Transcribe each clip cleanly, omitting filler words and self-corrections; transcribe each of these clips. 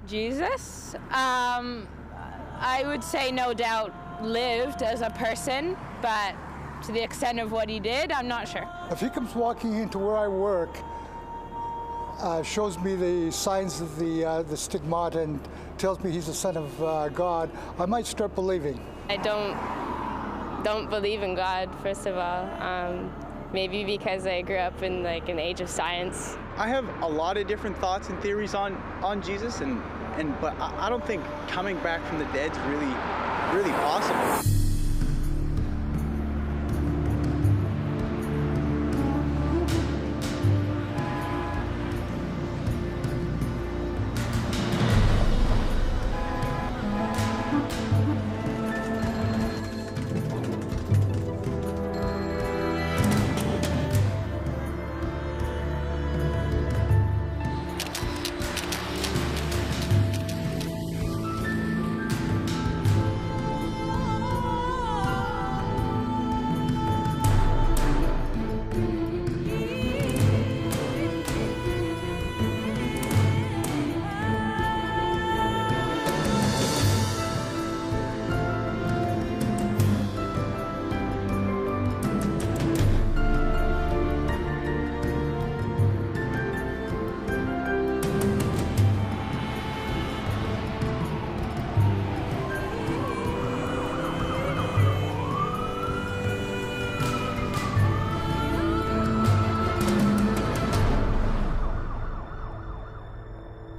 Jesus, I would say no doubt lived as a person, but to the extent of what he did, I'm not sure. If he comes walking into where I work, shows me the signs of the stigmata and tells me he's the Son of God, I might start believing. I don't believe in God, first of all. Maybe because I grew up in like an age of science. I have a lot of different thoughts and theories on Jesus, but I don't think coming back from the dead is really possible.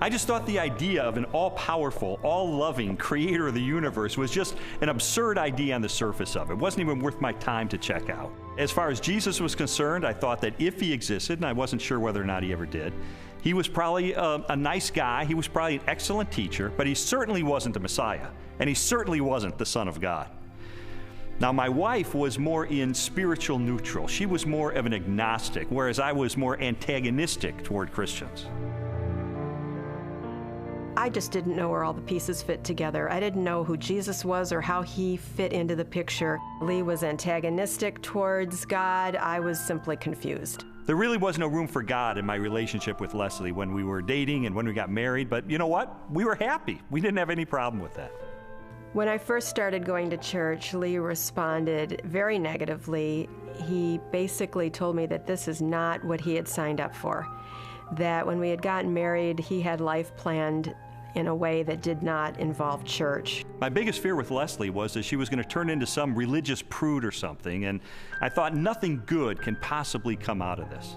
I just thought the idea of an all-powerful, all-loving creator of the universe was just an absurd idea on the surface of it. It wasn't even worth my time to check out. As far as Jesus was concerned, I thought that if he existed, and I wasn't sure whether or not he ever did, he was probably a nice guy, he was probably an excellent teacher, but he certainly wasn't the Messiah, and he certainly wasn't the Son of God. Now, my wife was more in spiritual neutral. She was more of an agnostic, whereas I was more antagonistic toward Christians. I just didn't know where all the pieces fit together. I didn't know who Jesus was or how he fit into the picture. Lee was antagonistic towards God. I was simply confused. There really was no room for God in my relationship with Leslie when we were dating and when we got married, but you know what? We were happy. We didn't have any problem with that. When I first started going to church, Lee responded very negatively. He basically told me that this is not what he had signed up for, that when we had gotten married, he had life planned in a way that did not involve church. My biggest fear with Leslie was that she was going to turn into some religious prude or something, and I thought nothing good can possibly come out of this.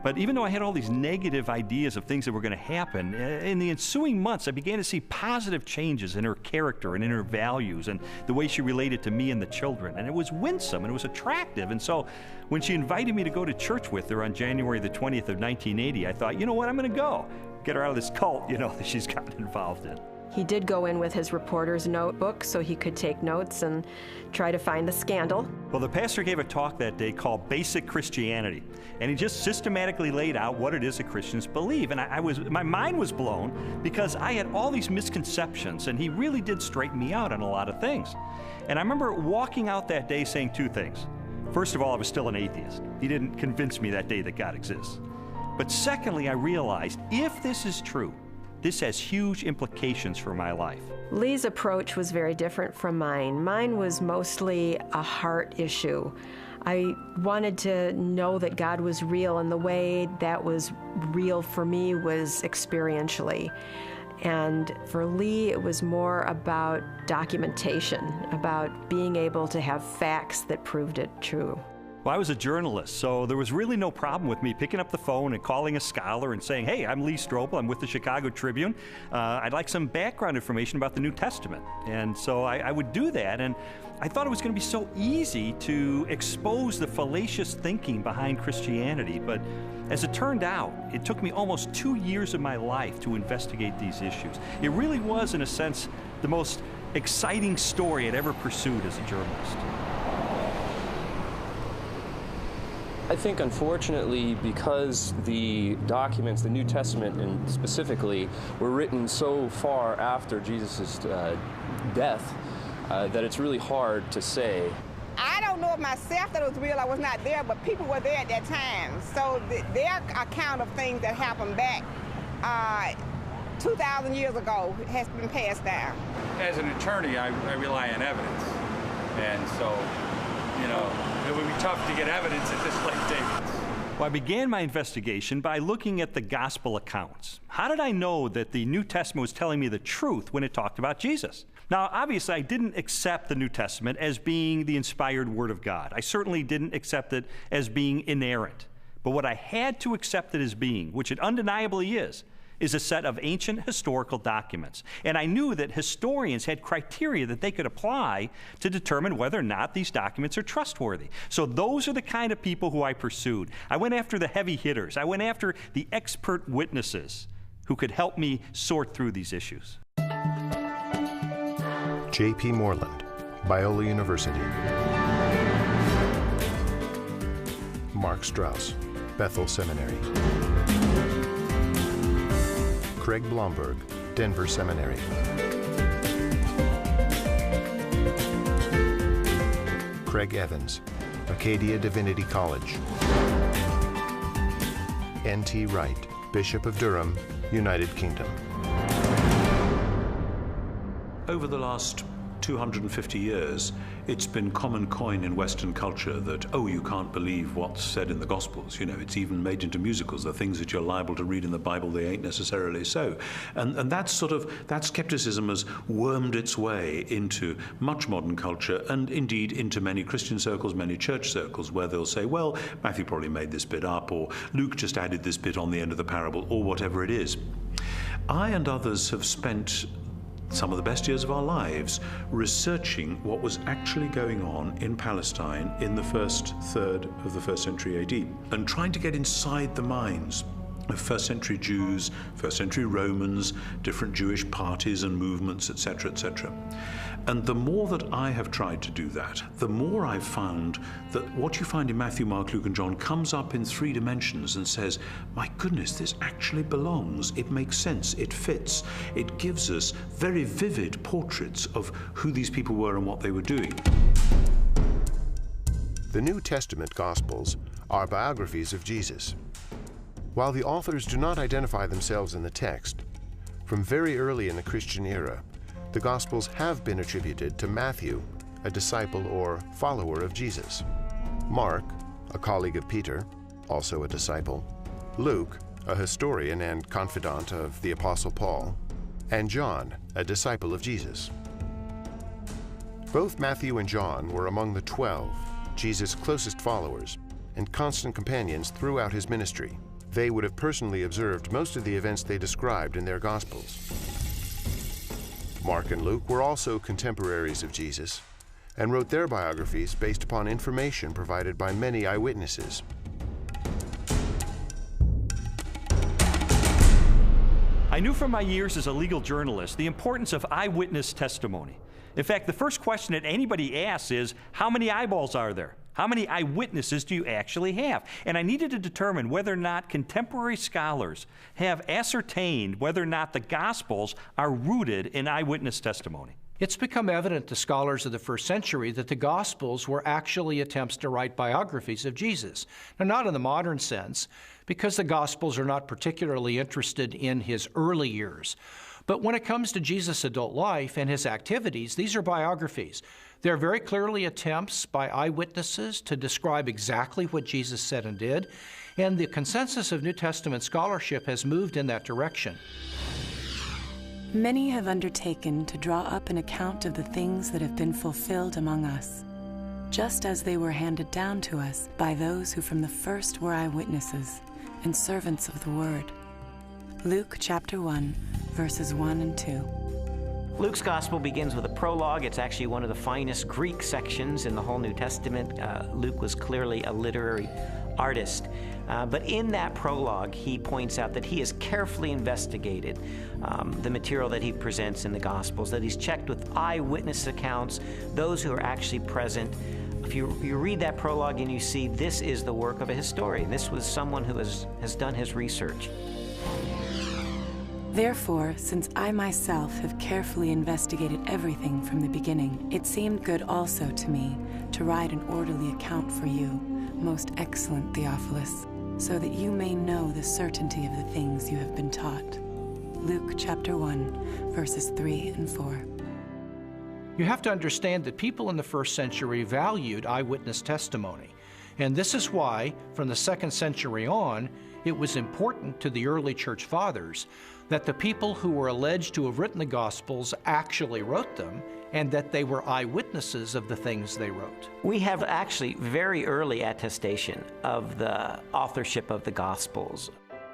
But even though I had all these negative ideas of things that were going to happen, in the ensuing months I began to see positive changes in her character and in her values and the way she related to me and the children. And it was winsome and it was attractive. And so when she invited me to go to church with her on January the 20th of 1980, I thought, you know what, I'm going to go. Get her out of this cult, that she's gotten involved in. He did go in with his reporter's notebook so he could take notes and try to find the scandal. Well, the pastor gave a talk that day called Basic Christianity, and he just systematically laid out what it is that Christians believe. And my mind was blown because I had all these misconceptions, and he really did straighten me out on a lot of things. And I remember walking out that day saying two things. First of all, I was still an atheist. He didn't convince me that day that God exists. But secondly, I realized if this is true, this has huge implications for my life. Lee's approach was very different from mine. Mine was mostly a heart issue. I wanted to know that God was real, and the way that was real for me was experientially. And for Lee, it was more about documentation, about being able to have facts that proved it true. Well, I was a journalist, so there was really no problem with me picking up the phone and calling a scholar and saying, hey, I'm Lee Strobel, I'm with the Chicago Tribune. I'd like some background information about the New Testament. And so I would do that, and I thought it was going to be so easy to expose the fallacious thinking behind Christianity. But as it turned out, it took me almost 2 years of my life to investigate these issues. It really was, in a sense, the most exciting story I'd ever pursued as a journalist. I think, unfortunately, because the documents, the New Testament and specifically, were written so far after Jesus' death, that it's really hard to say. I don't know of myself that it was real. I was not there, but people were there at that time. So their account of things that happened back 2,000 years ago has been passed down. As an attorney, I rely on evidence. And so, you know, it would be tough to get evidence at this late date. Well, I began my investigation by looking at the gospel accounts. How did I know that the New Testament was telling me the truth when it talked about Jesus? Now, obviously, I didn't accept the New Testament as being the inspired Word of God. I certainly didn't accept it as being inerrant. But what I had to accept it as being, which it undeniably is a set of ancient historical documents. And I knew that historians had criteria that they could apply to determine whether or not these documents are trustworthy. So those are the kind of people who I pursued. I went after the heavy hitters. I went after the expert witnesses who could help me sort through these issues. J.P. Moreland, Biola University. Mark Strauss, Bethel Seminary. Craig Blomberg, Denver Seminary. Craig Evans, Acadia Divinity College. N.T. Wright, Bishop of Durham, United Kingdom. Over the last 250 years, it's been common coin in Western culture that, oh, you can't believe what's said in the Gospels. You know, it's even made into musicals. The things that you're liable to read in the Bible, they ain't necessarily so. And that skepticism has wormed its way into much modern culture, and indeed into many Christian circles, many church circles, where they'll say, well, Matthew probably made this bit up, or Luke just added this bit on the end of the parable, or whatever it is. I and others have spent some of the best years of our lives researching what was actually going on in Palestine in the first third of the first century AD, and trying to get inside the minds of first century Jews, first century Romans, different Jewish parties and movements, etc., etc. And the more that I have tried to do that, the more I've found that what you find in Matthew, Mark, Luke, and John comes up in 3 dimensions and says, my goodness, this actually belongs. It makes sense. It fits. It gives us very vivid portraits of who these people were and what they were doing. The New Testament Gospels are biographies of Jesus. While the authors do not identify themselves in the text, from very early in the Christian era, the Gospels have been attributed to Matthew, a disciple or follower of Jesus; Mark, a colleague of Peter, also a disciple; Luke, a historian and confidant of the Apostle Paul; and John, a disciple of Jesus. Both Matthew and John were among the 12, Jesus' closest followers, and constant companions throughout his ministry. They would have personally observed most of the events they described in their Gospels. Mark and Luke were also contemporaries of Jesus and wrote their biographies based upon information provided by many eyewitnesses. I knew from my years as a legal journalist the importance of eyewitness testimony. In fact, the first question that anybody asks is, how many eyeballs are there? How many eyewitnesses do you actually have? And I needed to determine whether or not contemporary scholars have ascertained whether or not the Gospels are rooted in eyewitness testimony. It's become evident to scholars of the first century that the Gospels were actually attempts to write biographies of Jesus. Now, not in the modern sense, because the Gospels are not particularly interested in his early years. But when it comes to Jesus' adult life and his activities, these are biographies. They're very clearly attempts by eyewitnesses to describe exactly what Jesus said and did, and the consensus of New Testament scholarship has moved in that direction. Many have undertaken to draw up an account of the things that have been fulfilled among us, just as they were handed down to us by those who from the first were eyewitnesses and servants of the Word. Luke chapter 1, verses 1 and 2. Luke's Gospel begins with a prologue. It's actually one of the finest Greek sections in the whole New Testament. Luke was clearly a literary artist. But in that prologue, he points out that he has carefully investigated the material that he presents in the Gospels, that he's checked with eyewitness accounts, those who are actually present. If you read that prologue and you see this is the work of a historian, this was someone who has done his research. Therefore, since I myself have carefully investigated everything from the beginning, it seemed good also to me to write an orderly account for you, most excellent Theophilus, so that you may know the certainty of the things you have been taught. Luke chapter 1, verses 3 and 4. You have to understand that people in the first century valued eyewitness testimony. And this is why, from the 2nd century on, it was important to the early church fathers that the people who were alleged to have written the Gospels actually wrote them, and that they were eyewitnesses of the things they wrote. We have actually very early attestation of the authorship of the Gospels.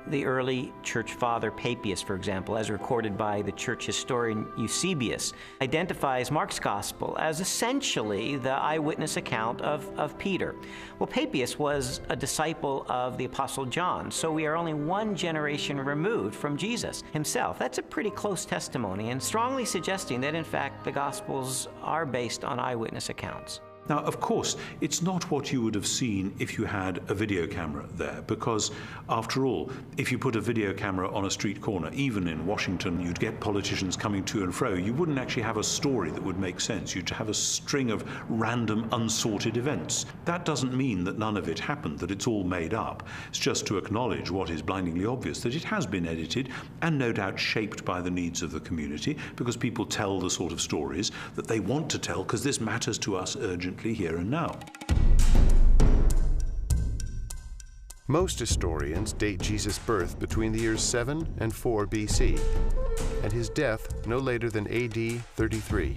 The early church father Papias, for example, as recorded by the church historian Eusebius, identifies Mark's gospel as essentially the eyewitness account of Peter. Well, Papias was a disciple of the Apostle John, so we are only one generation removed from Jesus himself. That's a pretty close testimony, and strongly suggesting that, in fact, the Gospels are based on eyewitness accounts. Now, of course, it's not what you would have seen if you had a video camera there, because, after all, if you put a video camera on a street corner, even in Washington, you'd get politicians coming to and fro. You wouldn't actually have a story that would make sense. You'd have a string of random, unsorted events. That doesn't mean that none of it happened, that it's all made up. It's just to acknowledge what is blindingly obvious, that it has been edited and no doubt shaped by the needs of the community, because people tell the sort of stories that they want to tell, because this matters to us urgently here and now. Most historians date Jesus' birth between the years 7 and 4 BC, and his death no later than AD 33.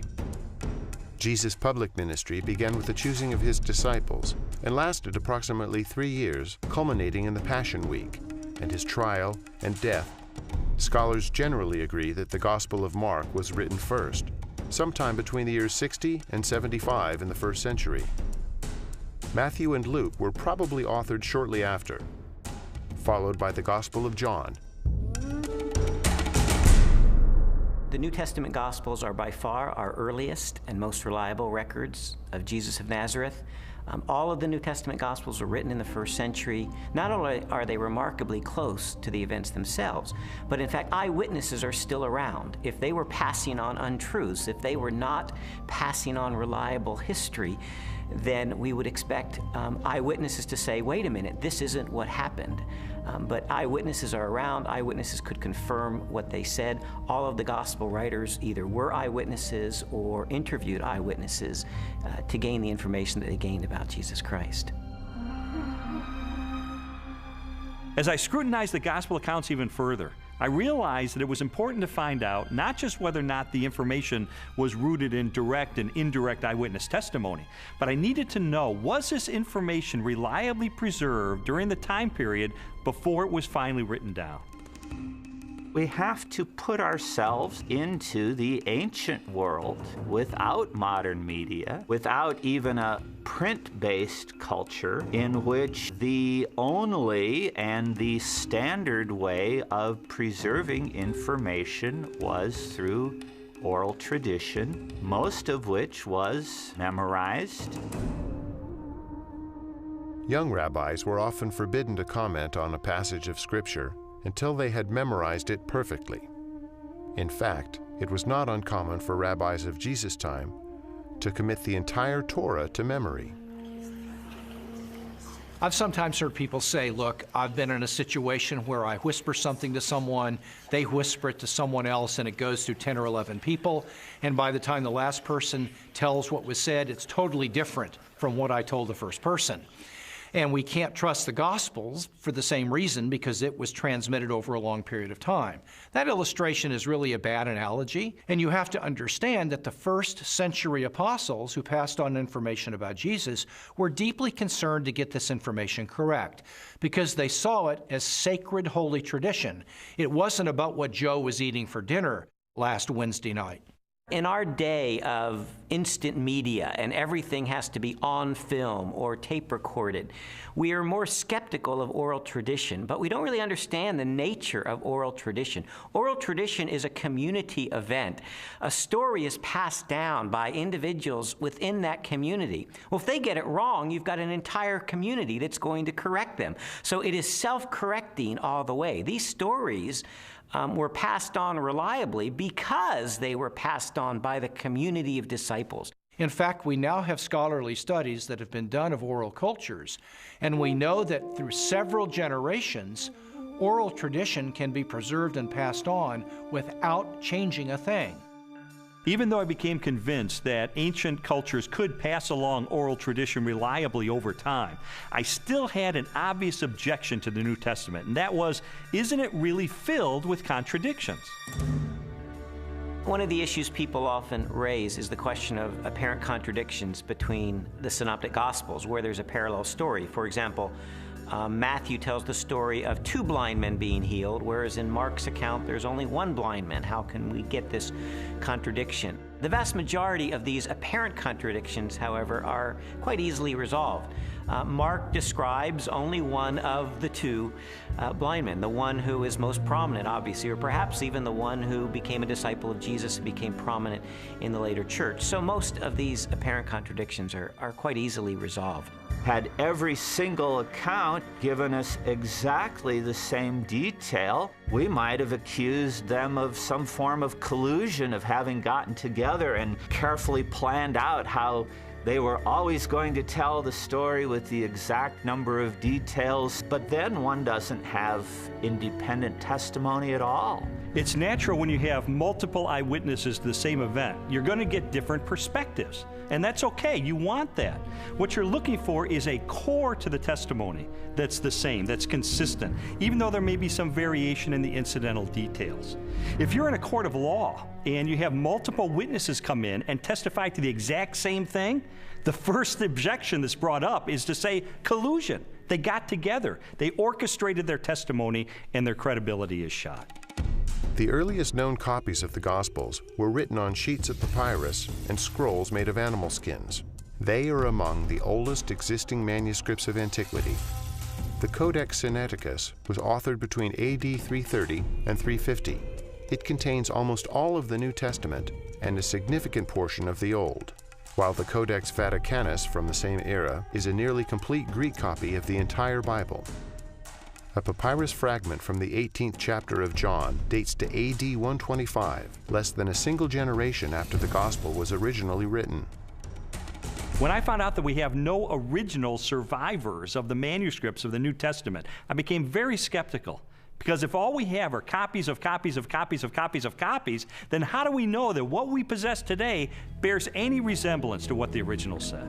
Jesus' public ministry began with the choosing of his disciples and lasted approximately 3 years, culminating in the Passion Week and his trial and death. Scholars generally agree that the Gospel of Mark was written first, sometime between the years 60 and 75 in the 1st century. Matthew and Luke were probably authored shortly after, followed by the Gospel of John. The New Testament Gospels are by far our earliest and most reliable records of Jesus of Nazareth. All of the New Testament Gospels were written in the 1st century. Not only are they remarkably close to the events themselves, but in fact, eyewitnesses are still around. If they were passing on untruths, if they were not passing on reliable history, then we would expect eyewitnesses to say, wait a minute, this isn't what happened. But eyewitnesses are around. Eyewitnesses could confirm what they said. All of the gospel writers either were eyewitnesses or interviewed eyewitnesses to gain the information that they gained about Jesus Christ. As I scrutinized the gospel accounts even further, I realized that it was important to find out not just whether or not the information was rooted in direct and indirect eyewitness testimony, but I needed to know, was this information reliably preserved during the time period before it was finally written down? We have to put ourselves into the ancient world without modern media, without even a print-based culture in which the only and the standard way of preserving information was through oral tradition, most of which was memorized. Young rabbis were often forbidden to comment on a passage of Scripture until they had memorized it perfectly. In fact, it was not uncommon for rabbis of Jesus' time to commit the entire Torah to memory. I've sometimes heard people say, look, I've been in a situation where I whisper something to someone, they whisper it to someone else, and it goes through 10 or 11 people, and by the time the last person tells what was said, it's totally different from what I told the first person. And we can't trust the Gospels for the same reason, because it was transmitted over a long period of time. That illustration is really a bad analogy, and you have to understand that the 1st century apostles who passed on information about Jesus were deeply concerned to get this information correct, because they saw it as sacred holy tradition. It wasn't about what Joe was eating for dinner last Wednesday night. In our day of instant media and everything has to be on film or tape recorded, we are more skeptical of oral tradition, but we don't really understand the nature of oral tradition. Oral tradition is a community event. A story is passed down by individuals within that community. Well, if they get it wrong, you've got an entire community that's going to correct them. So it is self-correcting all the way. These stories were passed on reliably because they were passed on by the community of disciples. In fact, we now have scholarly studies that have been done of oral cultures, and we know that through several generations, Oral tradition can be preserved and passed on without changing a thing. Even though I became convinced that ancient cultures could pass along oral tradition reliably over time, I still had an obvious objection to the New Testament, and that was, isn't it really filled with contradictions? One of the issues people often raise is the question of apparent contradictions between the Synoptic Gospels, where there's a parallel story. For example, Matthew tells the story of 2 blind men being healed, whereas in Mark's account there's only 1 blind man. How can we get this contradiction? The vast majority of these apparent contradictions, however, are quite easily resolved. Mark describes only one of the 2 blind men, the one who is most prominent, obviously, or perhaps even the one who became a disciple of Jesus and became prominent in the later church. So most of these apparent contradictions are quite easily resolved. Had every single account given us exactly the same detail, we might have accused them of some form of collusion, of having gotten together and carefully planned out how they were always going to tell the story with the exact number of details, but then one doesn't have independent testimony at all. It's natural when you have multiple eyewitnesses to the same event. You're going to get different perspectives, and that's okay. You want that. What you're looking for is a core to the testimony that's the same, that's consistent, even though there may be some variation in the incidental details. If you're in a court of law and you have multiple witnesses come in and testify to the exact same thing, the first objection that's brought up is to say collusion. They got together, they orchestrated their testimony, and their credibility is shot. The earliest known copies of the Gospels were written on sheets of papyrus and scrolls made of animal skins. They are among the oldest existing manuscripts of antiquity. The Codex Sinaiticus was authored between AD 330 and 350. It contains almost all of the New Testament and a significant portion of the Old, while the Codex Vaticanus from the same era is a nearly complete Greek copy of the entire Bible. A papyrus fragment from the 18th chapter of John dates to AD 125, less than a single generation after the Gospel was originally written. When I found out that we have no original survivors of the manuscripts of the New Testament, I became very skeptical. Because if all we have are copies of copies of copies of copies of copies, then how do we know that what we possess today bears any resemblance to what the original said?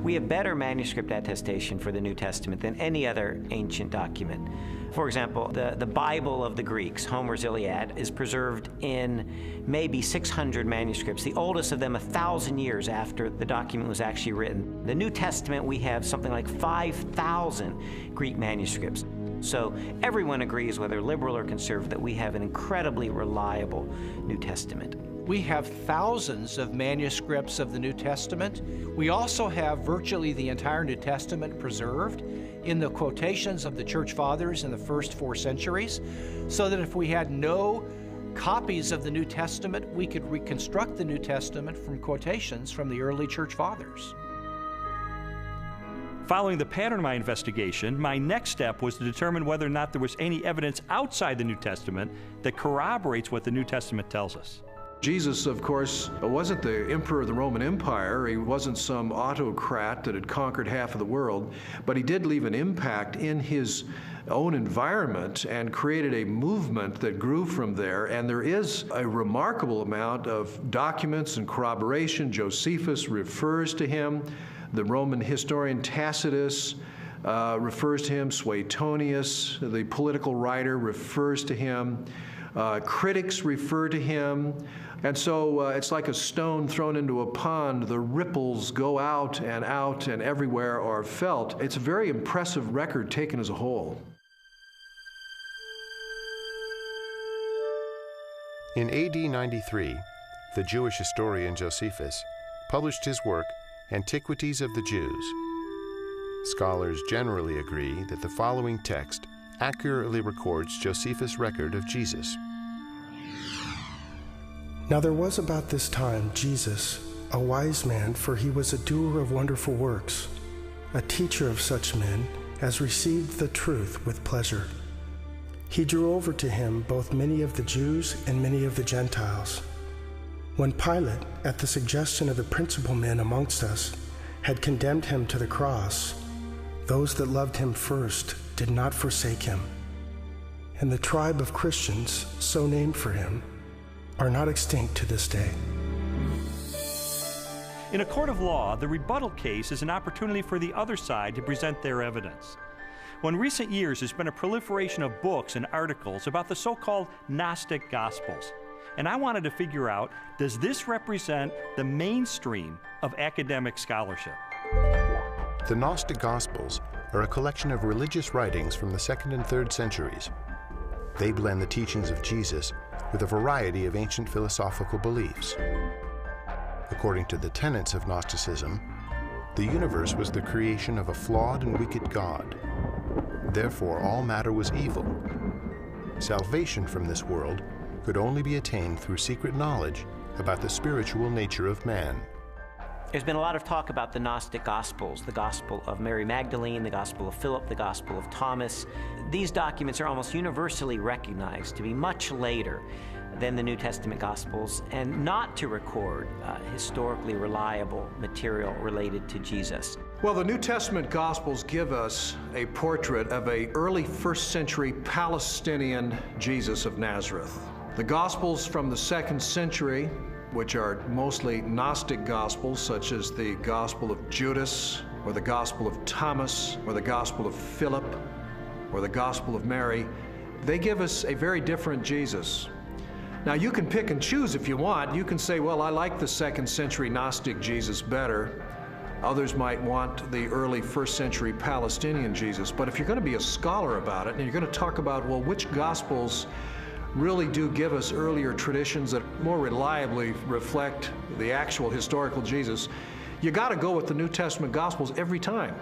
We have better manuscript attestation for the New Testament than any other ancient document. For example, the Bible of the Greeks, Homer's Iliad, is preserved in maybe 600 manuscripts, the oldest of them 1,000 years after the document was actually written. The New Testament, we have something like 5,000 Greek manuscripts. So everyone agrees, whether liberal or conservative, that we have an incredibly reliable New Testament. We have thousands of manuscripts of the New Testament. We also have virtually the entire New Testament preserved in the quotations of the Church Fathers in the first 4 centuries, so that if we had no copies of the New Testament, we could reconstruct the New Testament from quotations from the early Church Fathers. Following the pattern of my investigation, my next step was to determine whether or not there was any evidence outside the New Testament that corroborates what the New Testament tells us. Jesus, of course, wasn't the emperor of the Roman Empire. He wasn't some autocrat that had conquered half of the world, but he did leave an impact in his own environment and created a movement that grew from there. And there is a remarkable amount of documents and corroboration. Josephus refers to him. The Roman historian Tacitus refers to him. Suetonius, the political writer, refers to him. Critics refer to him. And so it's like a stone thrown into a pond. The ripples go out and everywhere are felt. It's a very impressive record taken as a whole. In AD 93, the Jewish historian Josephus published his work, Antiquities of the Jews. Scholars generally agree that the following text accurately records Josephus' record of Jesus. Now there was about this time Jesus, a wise man, for he was a doer of wonderful works, a teacher of such men as received the truth with pleasure. He drew over to him both many of the Jews and many of the Gentiles. When Pilate, at the suggestion of the principal men amongst us, had condemned him to the cross, Those that loved him first did not forsake him. And the tribe of Christians, so named for him, are not extinct to this day. In a court of law, the rebuttal case is an opportunity for the other side to present their evidence. Well, in recent years, there's been a proliferation of books and articles about the so-called Gnostic Gospels. And I wanted to figure out, does this represent the mainstream of academic scholarship? The Gnostic Gospels are a collection of religious writings from the 2nd and 3rd centuries. They blend the teachings of Jesus with a variety of ancient philosophical beliefs. According to the tenets of Gnosticism, the universe was the creation of a flawed and wicked God. Therefore, all matter was evil. Salvation from this world could only be attained through secret knowledge about the spiritual nature of man. There's been a lot of talk about the Gnostic Gospels, the Gospel of Mary Magdalene, the Gospel of Philip, the Gospel of Thomas. These documents are almost universally recognized to be much later than the New Testament Gospels and not to record historically reliable material related to Jesus. Well, the New Testament Gospels give us a portrait of an early 1st century Palestinian Jesus of Nazareth. The Gospels from the 2nd century, which are mostly Gnostic Gospels, such as the Gospel of Judas, or the Gospel of Thomas, or the Gospel of Philip, or the Gospel of Mary, they give us a very different Jesus. Now, you can pick and choose if you want. You can say, well, I like the 2nd century Gnostic Jesus better. Others might want the early 1st century Palestinian Jesus. But if you're going to be a scholar about it, and you're going to talk about, well, which Gospels really do give us earlier traditions that more reliably reflect the actual historical Jesus, you got to go with the New Testament Gospels every time.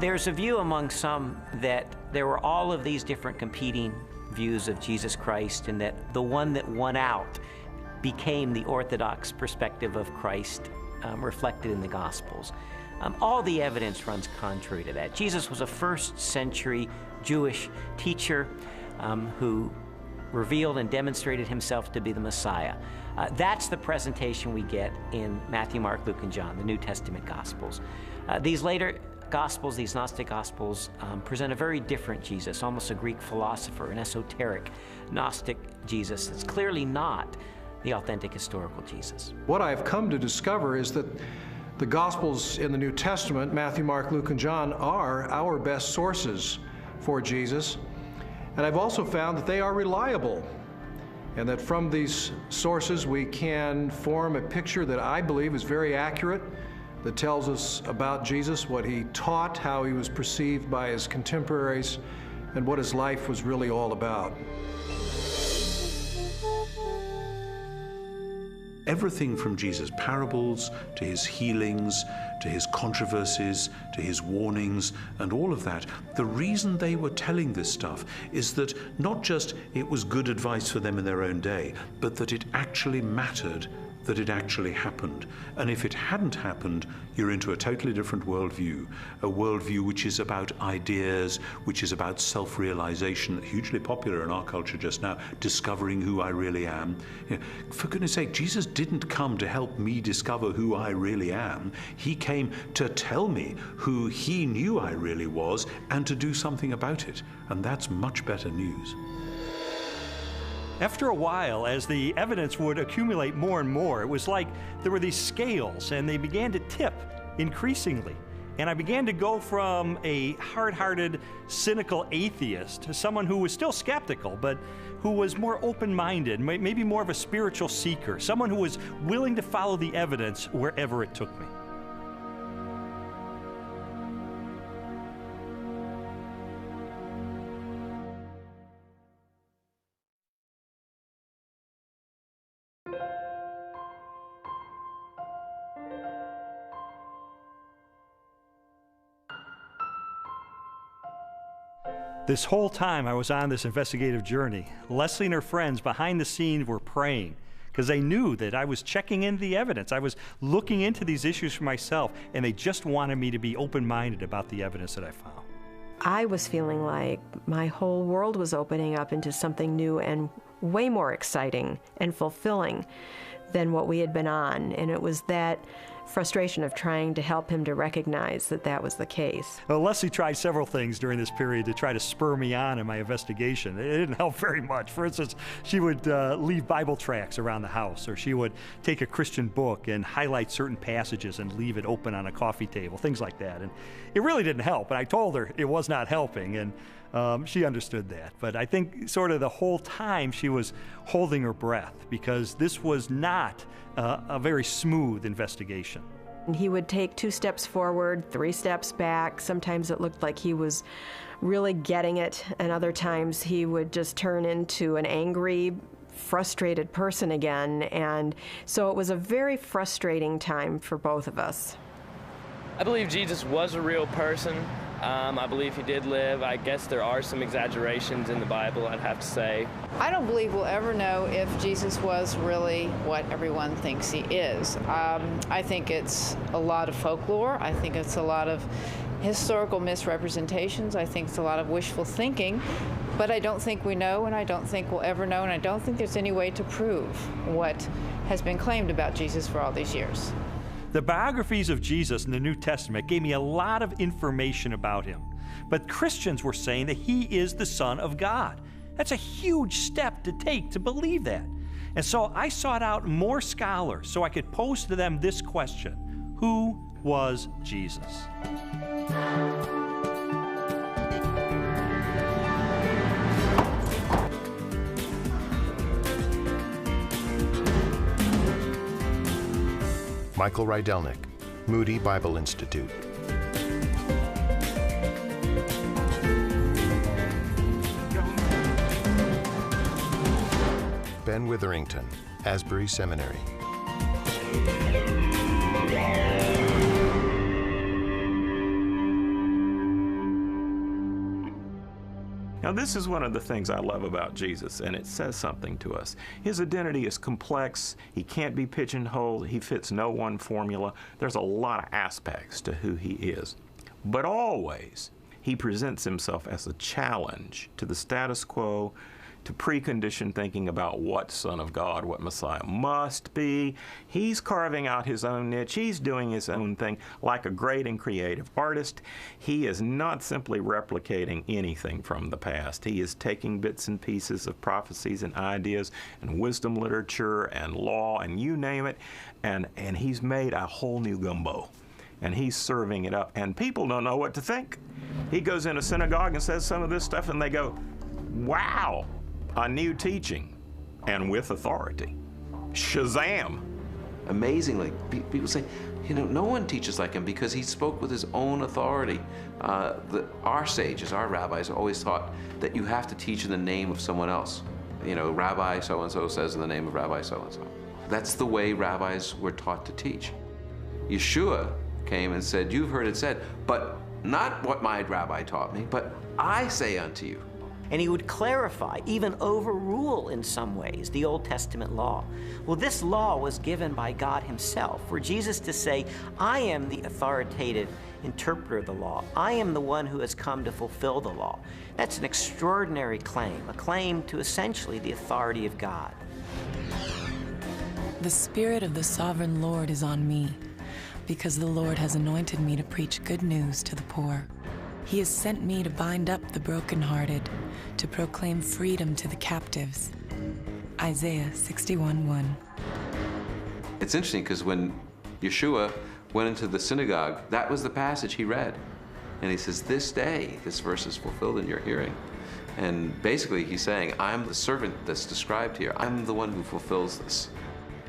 There's a view among some that there were all of these different competing views of Jesus Christ, and that the one that won out became the orthodox perspective of Christ reflected in the Gospels. All the evidence runs contrary to that. Jesus was a 1st century Jewish teacher who revealed and demonstrated himself to be the Messiah. That's the presentation we get in Matthew, Mark, Luke, and John, the New Testament Gospels. These later Gospels, these Gnostic Gospels, present a very different Jesus, almost a Greek philosopher, an esoteric Gnostic Jesus. It's clearly not the authentic historical Jesus. What I've come to discover is that the Gospels in the New Testament, Matthew, Mark, Luke, and John, are our best sources for Jesus. And I've also found that they are reliable, and that from these sources we can form a picture that I believe is very accurate, that tells us about Jesus, what he taught, how he was perceived by his contemporaries, and what his life was really all about. Everything from Jesus' parables to his healings, to his controversies, to his warnings, and all of that, the reason they were telling this stuff is that not just it was good advice for them in their own day, but that it actually mattered, that it actually happened. And if it hadn't happened, you're into a totally different worldview, a worldview which is about ideas, which is about self-realization, hugely popular in our culture just now, discovering who I really am. You know, for goodness sake, Jesus didn't come to help me discover who I really am. He came to tell me who he knew I really was and to do something about it. And that's much better news. After a while, as the evidence would accumulate more and more, it was like there were these scales and they began to tip increasingly. And I began to go from a hard-hearted, cynical atheist to someone who was still skeptical, but who was more open-minded, maybe more of a spiritual seeker, someone who was willing to follow the evidence wherever it took me. This whole time I was on this investigative journey, Leslie and her friends behind the scenes were praying because they knew that I was checking into the evidence. I was looking into these issues for myself, and they just wanted me to be open-minded about the evidence that I found. I was feeling like my whole world was opening up into something new and way more exciting and fulfilling than what we had been on. And it was that frustration of trying to help him to recognize that that was the case. Well, Leslie tried several things during this period to try to spur me on in my investigation. It didn't help very much. For instance, she would leave Bible tracts around the house, or she would take a Christian book and highlight certain passages and leave it open on a coffee table, things like that. And it really didn't help, and I told her it was not helping, and she understood that. But I think sort of the whole time she was holding her breath, because this was not a very smooth investigation. He would take 2 steps forward, 3 steps back. Sometimes it looked like he was really getting it, and other times he would just turn into an angry, frustrated person again. And so it was a very frustrating time for both of us. I believe Jesus was a real person. I believe he did live. I guess there are some exaggerations in the Bible, I'd have to say. I don't believe we'll ever know if Jesus was really what everyone thinks he is. I think it's a lot of folklore. I think it's a lot of historical misrepresentations. I think it's a lot of wishful thinking. But I don't think we know, and I don't think we'll ever know, and I don't think there's any way to prove what has been claimed about Jesus for all these years. The biographies of Jesus in the New Testament gave me a lot of information about him. But Christians were saying that he is the Son of God. That's a huge step to take to believe that. And so I sought out more scholars so I could pose to them this question: who was Jesus? Michael Rydelnik, Moody Bible Institute. Ben Witherington, Asbury Seminary. Now, this is one of the things I love about Jesus, and it says something to us. His identity is complex. He can't be pigeonholed. He fits no one formula. There's a lot of aspects to who he is. But always, he presents himself as a challenge to the status quo, to preconditioned thinking about what Son of God, what Messiah must be. He's carving out his own niche. He's doing his own thing like a great and creative artist. He is not simply replicating anything from the past. He is taking bits and pieces of prophecies and ideas and wisdom literature and law and you name it, and he's made a whole new gumbo. And he's serving it up, and people don't know what to think. He goes in a synagogue and says some of this stuff, and they go, wow, a new teaching, and with authority. Shazam! Amazingly, people say, you know, no one teaches like him because he spoke with his own authority. Our sages, our rabbis, always taught that you have to teach in the name of someone else. You know, Rabbi so-and-so says in the name of Rabbi so-and-so. That's the way rabbis were taught to teach. Yeshua came and said, you've heard it said, but not what my rabbi taught me, but I say unto you. And he would clarify, even overrule in some ways, the Old Testament law. Well, this law was given by God himself, for Jesus to say, I am the authoritative interpreter of the law. I am the one who has come to fulfill the law. That's an extraordinary claim, a claim to essentially the authority of God. The Spirit of the Sovereign Lord is on me, because the Lord has anointed me to preach good news to the poor. He has sent me to bind up the brokenhearted, to proclaim freedom to the captives. Isaiah 61:1. It's interesting because when Yeshua went into the synagogue, that was the passage he read. And he says, this day, this verse is fulfilled in your hearing. And basically he's saying, I'm the servant that's described here. I'm the one who fulfills this.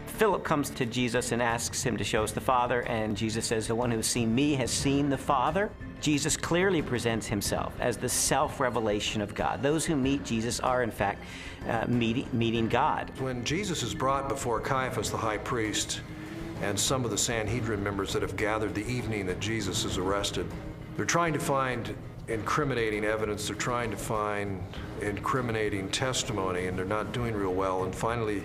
Philip comes to Jesus and asks him to show us the Father, and Jesus says, the one who has seen me has seen the Father. Jesus clearly presents himself as the self-revelation of God. Those who meet Jesus are, in fact, meeting God. When Jesus is brought before Caiaphas, the high priest, and some of the Sanhedrin members that have gathered the evening that Jesus is arrested, they're trying to find incriminating evidence, they're trying to find incriminating testimony, and they're not doing real well. And finally,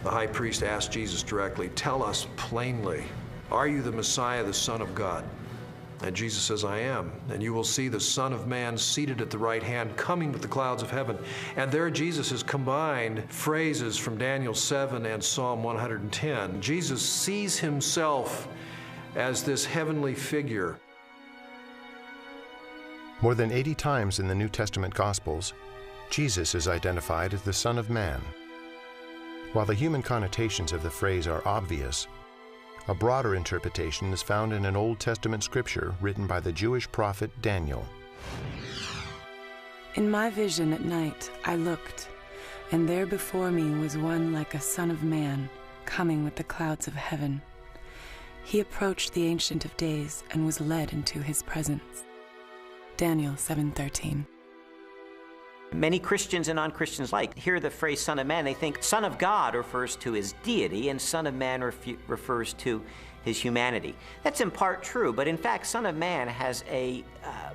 the high priest asked Jesus directly, tell us plainly, are you the Messiah, the Son of God? And Jesus says, I am. And you will see the Son of Man seated at the right hand, coming with the clouds of heaven. And there Jesus has combined phrases from Daniel 7 and Psalm 110. Jesus sees himself as this heavenly figure. More than 80 times in the New Testament Gospels, Jesus is identified as the Son of Man. While the human connotations of the phrase are obvious, a broader interpretation is found in an Old Testament scripture written by the Jewish prophet Daniel. In my vision at night I looked, and there before me was one like a son of man, coming with the clouds of heaven. He approached the Ancient of Days and was led into his presence. Daniel 7:13. Many Christians and non-Christians alike hear the phrase Son of Man, they think Son of God refers to his deity and Son of Man refers to his humanity. That's in part true, but in fact Son of Man has a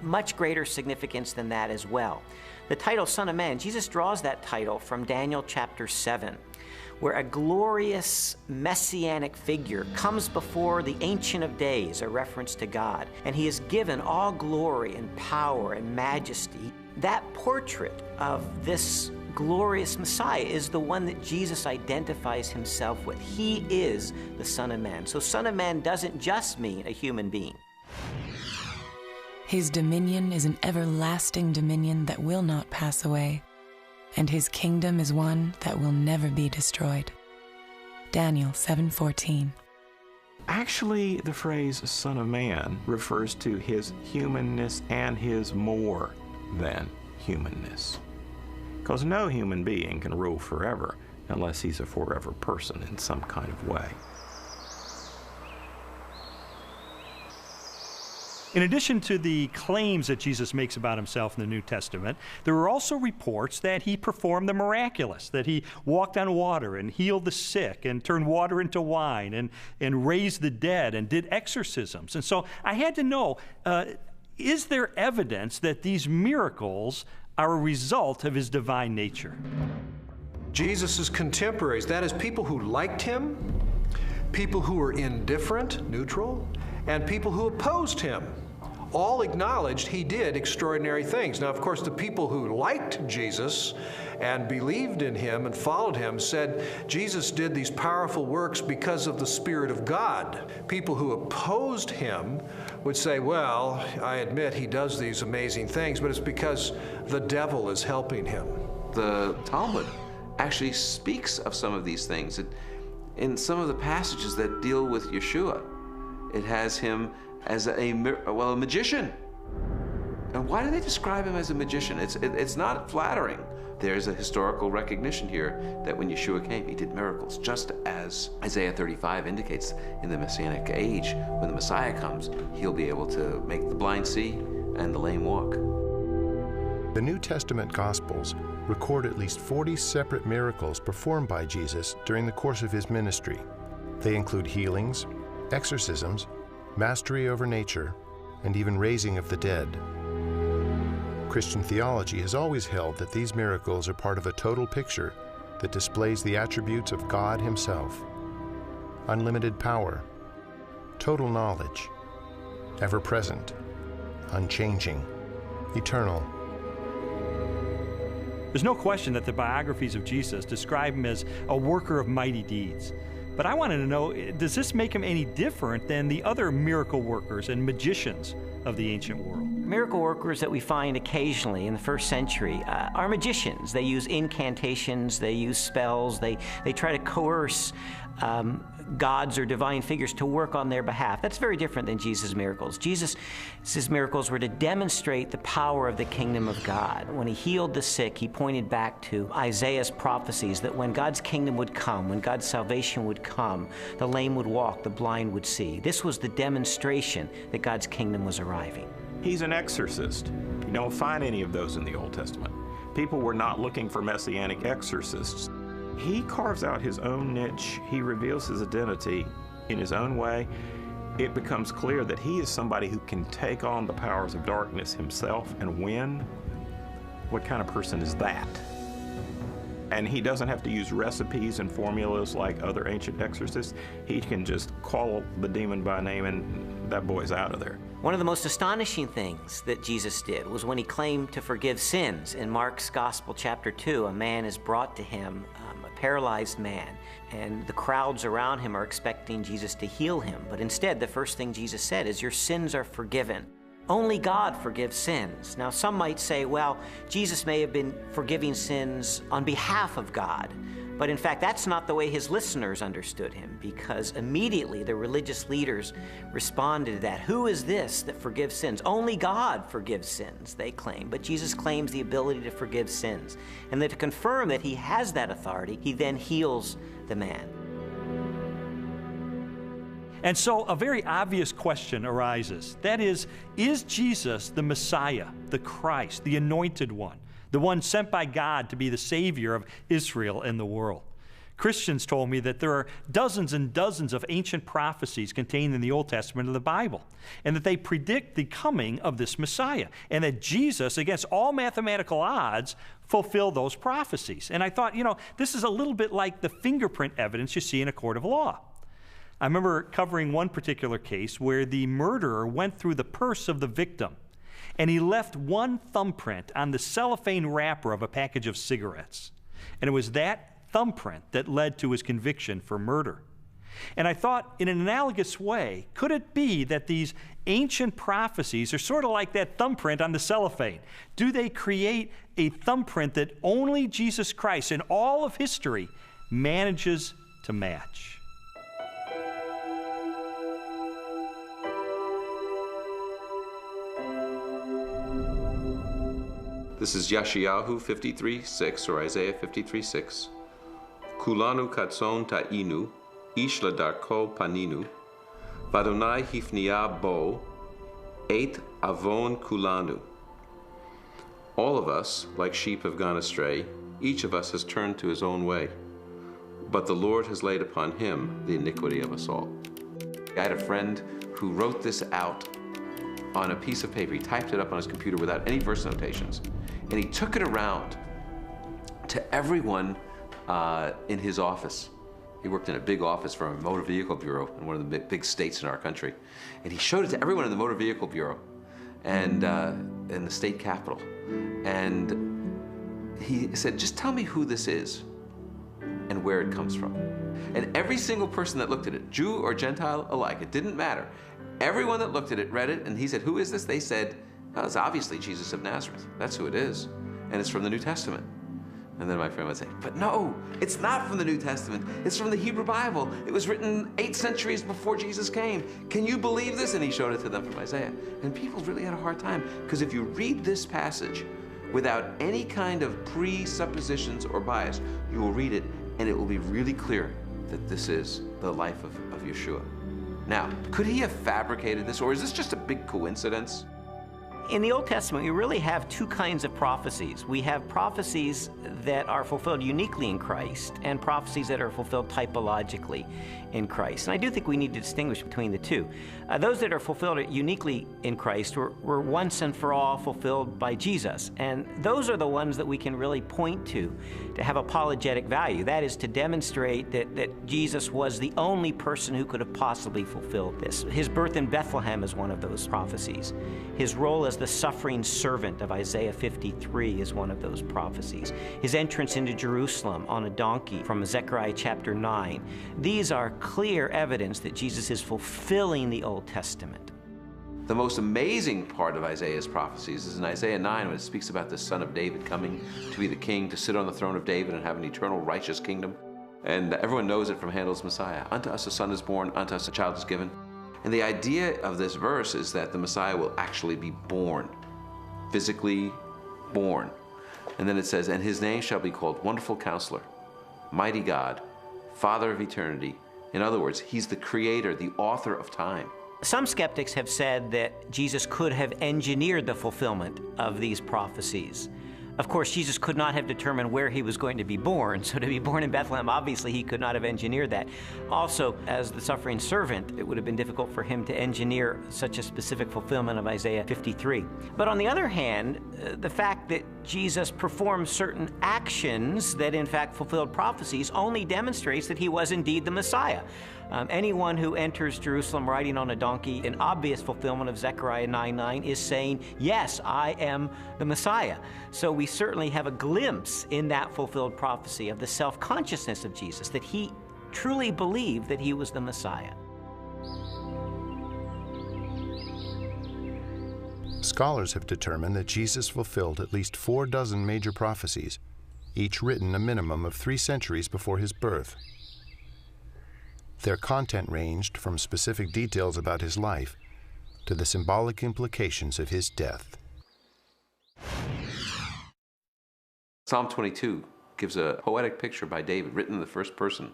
much greater significance than that as well. The title Son of Man, Jesus draws that title from Daniel chapter 7, where a glorious messianic figure comes before the Ancient of Days, a reference to God, and he is given all glory and power and majesty. That portrait of this glorious Messiah is the one that Jesus identifies himself with. He is the Son of Man. So Son of Man doesn't just mean a human being. His dominion is an everlasting dominion that will not pass away, and his kingdom is one that will never be destroyed. Daniel 7:14. Actually, the phrase Son of Man refers to his humanness and his more than humanness. Because no human being can rule forever unless he's a forever person in some kind of way. In addition to the claims that Jesus makes about himself in the New Testament, there are also reports that he performed the miraculous, that he walked on water and healed the sick and turned water into wine and raised the dead and did exorcisms. And so I had to know, is there evidence that these miracles are a result of his divine nature? Jesus' contemporaries, that is, people who liked him, people who were indifferent, neutral, and people who opposed him, all acknowledged he did extraordinary things. Now, of course, the people who liked Jesus and believed in him and followed him said Jesus did these powerful works because of the Spirit of God. People who opposed him would say, well, I admit he does these amazing things, but it's because the devil is helping him. The Talmud actually speaks of some of these things. In some of the passages that deal with Yeshua, it has him as a magician. And why do they describe him as a magician? It's not flattering. There's a historical recognition here that when Yeshua came, he did miracles, just as Isaiah 35 indicates in the Messianic age. When the Messiah comes, he'll be able to make the blind see and the lame walk. The New Testament Gospels record at least 40 separate miracles performed by Jesus during the course of his ministry. They include healings, exorcisms, mastery over nature, and even raising of the dead. Christian theology has always held that these miracles are part of a total picture that displays the attributes of God himself: unlimited power, total knowledge, ever-present, unchanging, eternal. There's no question that the biographies of Jesus describe him as a worker of mighty deeds. But I wanted to know, does this make him any different than the other miracle workers and magicians of the ancient world? Miracle workers that we find occasionally in the first century are magicians. They use incantations, they use spells, they try to coerce gods or divine figures to work on their behalf. That's very different than Jesus' miracles. Jesus' miracles were to demonstrate the power of the kingdom of God. When he healed the sick, he pointed back to Isaiah's prophecies that when God's kingdom would come, when God's salvation would come, the lame would walk, the blind would see. This was the demonstration that God's kingdom was arriving. He's an exorcist. You don't find any of those in the Old Testament. People were not looking for messianic exorcists. He carves out his own niche. He reveals his identity in his own way. It becomes clear that he is somebody who can take on the powers of darkness himself and win. What kind of person is that? And he doesn't have to use recipes and formulas like other ancient exorcists. He can just call the demon by name and that boy's out of there. One of the most astonishing things that Jesus did was when he claimed to forgive sins. In Mark's Gospel, chapter 2, a man is brought to him, a paralyzed man, and the crowds around him are expecting Jesus to heal him. But instead, the first thing Jesus said is, "Your sins are forgiven." Only God forgives sins. Now, some might say, well, Jesus may have been forgiving sins on behalf of God. But in fact, that's not the way his listeners understood him, because immediately the religious leaders responded to that. Who is this that forgives sins? Only God forgives sins, they claim. But Jesus claims the ability to forgive sins. And that to confirm that he has that authority, he then heals the man. And so a very obvious question arises. That is Jesus the Messiah, the Christ, the Anointed One, the one sent by God to be the Savior of Israel and the world? Christians told me that there are dozens and dozens of ancient prophecies contained in the Old Testament of the Bible, and that they predict the coming of this Messiah, and that Jesus, against all mathematical odds, fulfilled those prophecies. And I thought, this is a little bit like the fingerprint evidence you see in a court of law. I remember covering one particular case where the murderer went through the purse of the victim, and he left one thumbprint on the cellophane wrapper of a package of cigarettes. And it was that thumbprint that led to his conviction for murder. And I thought, in an analogous way, could it be that these ancient prophecies are sort of like that thumbprint on the cellophane? Do they create a thumbprint that only Jesus Christ in all of history manages to match? This is Yeshayahu 53:6, or Isaiah 53:6. Kulanu katson ta'inu, ish ladarko paninu, vadonai hifnia bo, et avon kulanu. All of us, like sheep, have gone astray. Each of us has turned to his own way. But the Lord has laid upon him the iniquity of us all. I had a friend who wrote this out on a piece of paper. He typed it up on his computer without any verse notations. And he took it around to everyone in his office. He worked in a big office for a motor vehicle bureau in one of the big states in our country. And he showed it to everyone in the motor vehicle bureau and in the state capitol. And he said, just tell me who this is and where it comes from. And every single person that looked at it, Jew or Gentile alike, it didn't matter. Everyone that looked at it read it, and he said, who is this? They said, oh, it's obviously Jesus of Nazareth. That's who it is. And it's from the New Testament. And then my friend would say, but no, it's not from the New Testament. It's from the Hebrew Bible. It was written 8 centuries before Jesus came. Can you believe this? And he showed it to them from Isaiah. And people really had a hard time, because if you read this passage without any kind of presuppositions or bias, you will read it, and it will be really clear that this is the life of Yeshua. Now, could he have fabricated this, or is this just a big coincidence? In the Old Testament, we really have 2 kinds of prophecies. We have prophecies that are fulfilled uniquely in Christ, and prophecies that are fulfilled typologically in Christ. And I do think we need to distinguish between the two. Those that are fulfilled uniquely in Christ were once and for all fulfilled by Jesus. And those are the ones that we can really point to have apologetic value. That is, to demonstrate that Jesus was the only person who could have possibly fulfilled this. His birth in Bethlehem is one of those prophecies. His role as the suffering servant of Isaiah 53 is one of those prophecies. His entrance into Jerusalem on a donkey from Zechariah chapter 9. These are clear evidence that Jesus is fulfilling the Old Testament. The most amazing part of Isaiah's prophecies is in Isaiah 9, when it speaks about the Son of David coming to be the king, to sit on the throne of David and have an eternal righteous kingdom. And everyone knows it from Handel's Messiah. Unto us a son is born, unto us a child is given. And the idea of this verse is that the Messiah will actually be born, physically born. And then it says, and his name shall be called Wonderful Counselor, Mighty God, Father of Eternity. In other words, he's the creator, the author of time. Some skeptics have said that Jesus could have engineered the fulfillment of these prophecies. Of course, Jesus could not have determined where he was going to be born, so to be born in Bethlehem, obviously he could not have engineered that. Also, as the suffering servant, it would have been difficult for him to engineer such a specific fulfillment of Isaiah 53. But on the other hand, the fact that Jesus performed certain actions that in fact fulfilled prophecies only demonstrates that he was indeed the Messiah. Anyone who enters Jerusalem riding on a donkey in obvious fulfillment of Zechariah 9:9 is saying, yes, I am the Messiah. So we certainly have a glimpse in that fulfilled prophecy of the self-consciousness of Jesus, that he truly believed that he was the Messiah. Scholars have determined that Jesus fulfilled at least 4 dozen major prophecies, each written a minimum of 3 centuries before his birth. Their content ranged from specific details about his life to the symbolic implications of his death. Psalm 22 gives a poetic picture by David, written in the first person,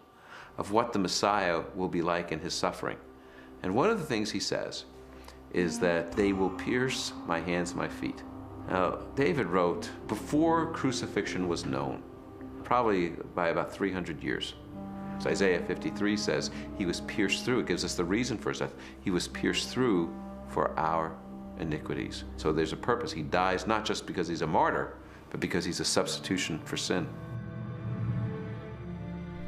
of what the Messiah will be like in his suffering. And one of the things he says is that they will pierce my hands and my feet. Now, David wrote before crucifixion was known, probably by about 300 years. So Isaiah 53 says he was pierced through. It gives us the reason for his death. He was pierced through for our iniquities. So there's a purpose. He dies not just because he's a martyr, but because he's a substitution for sin.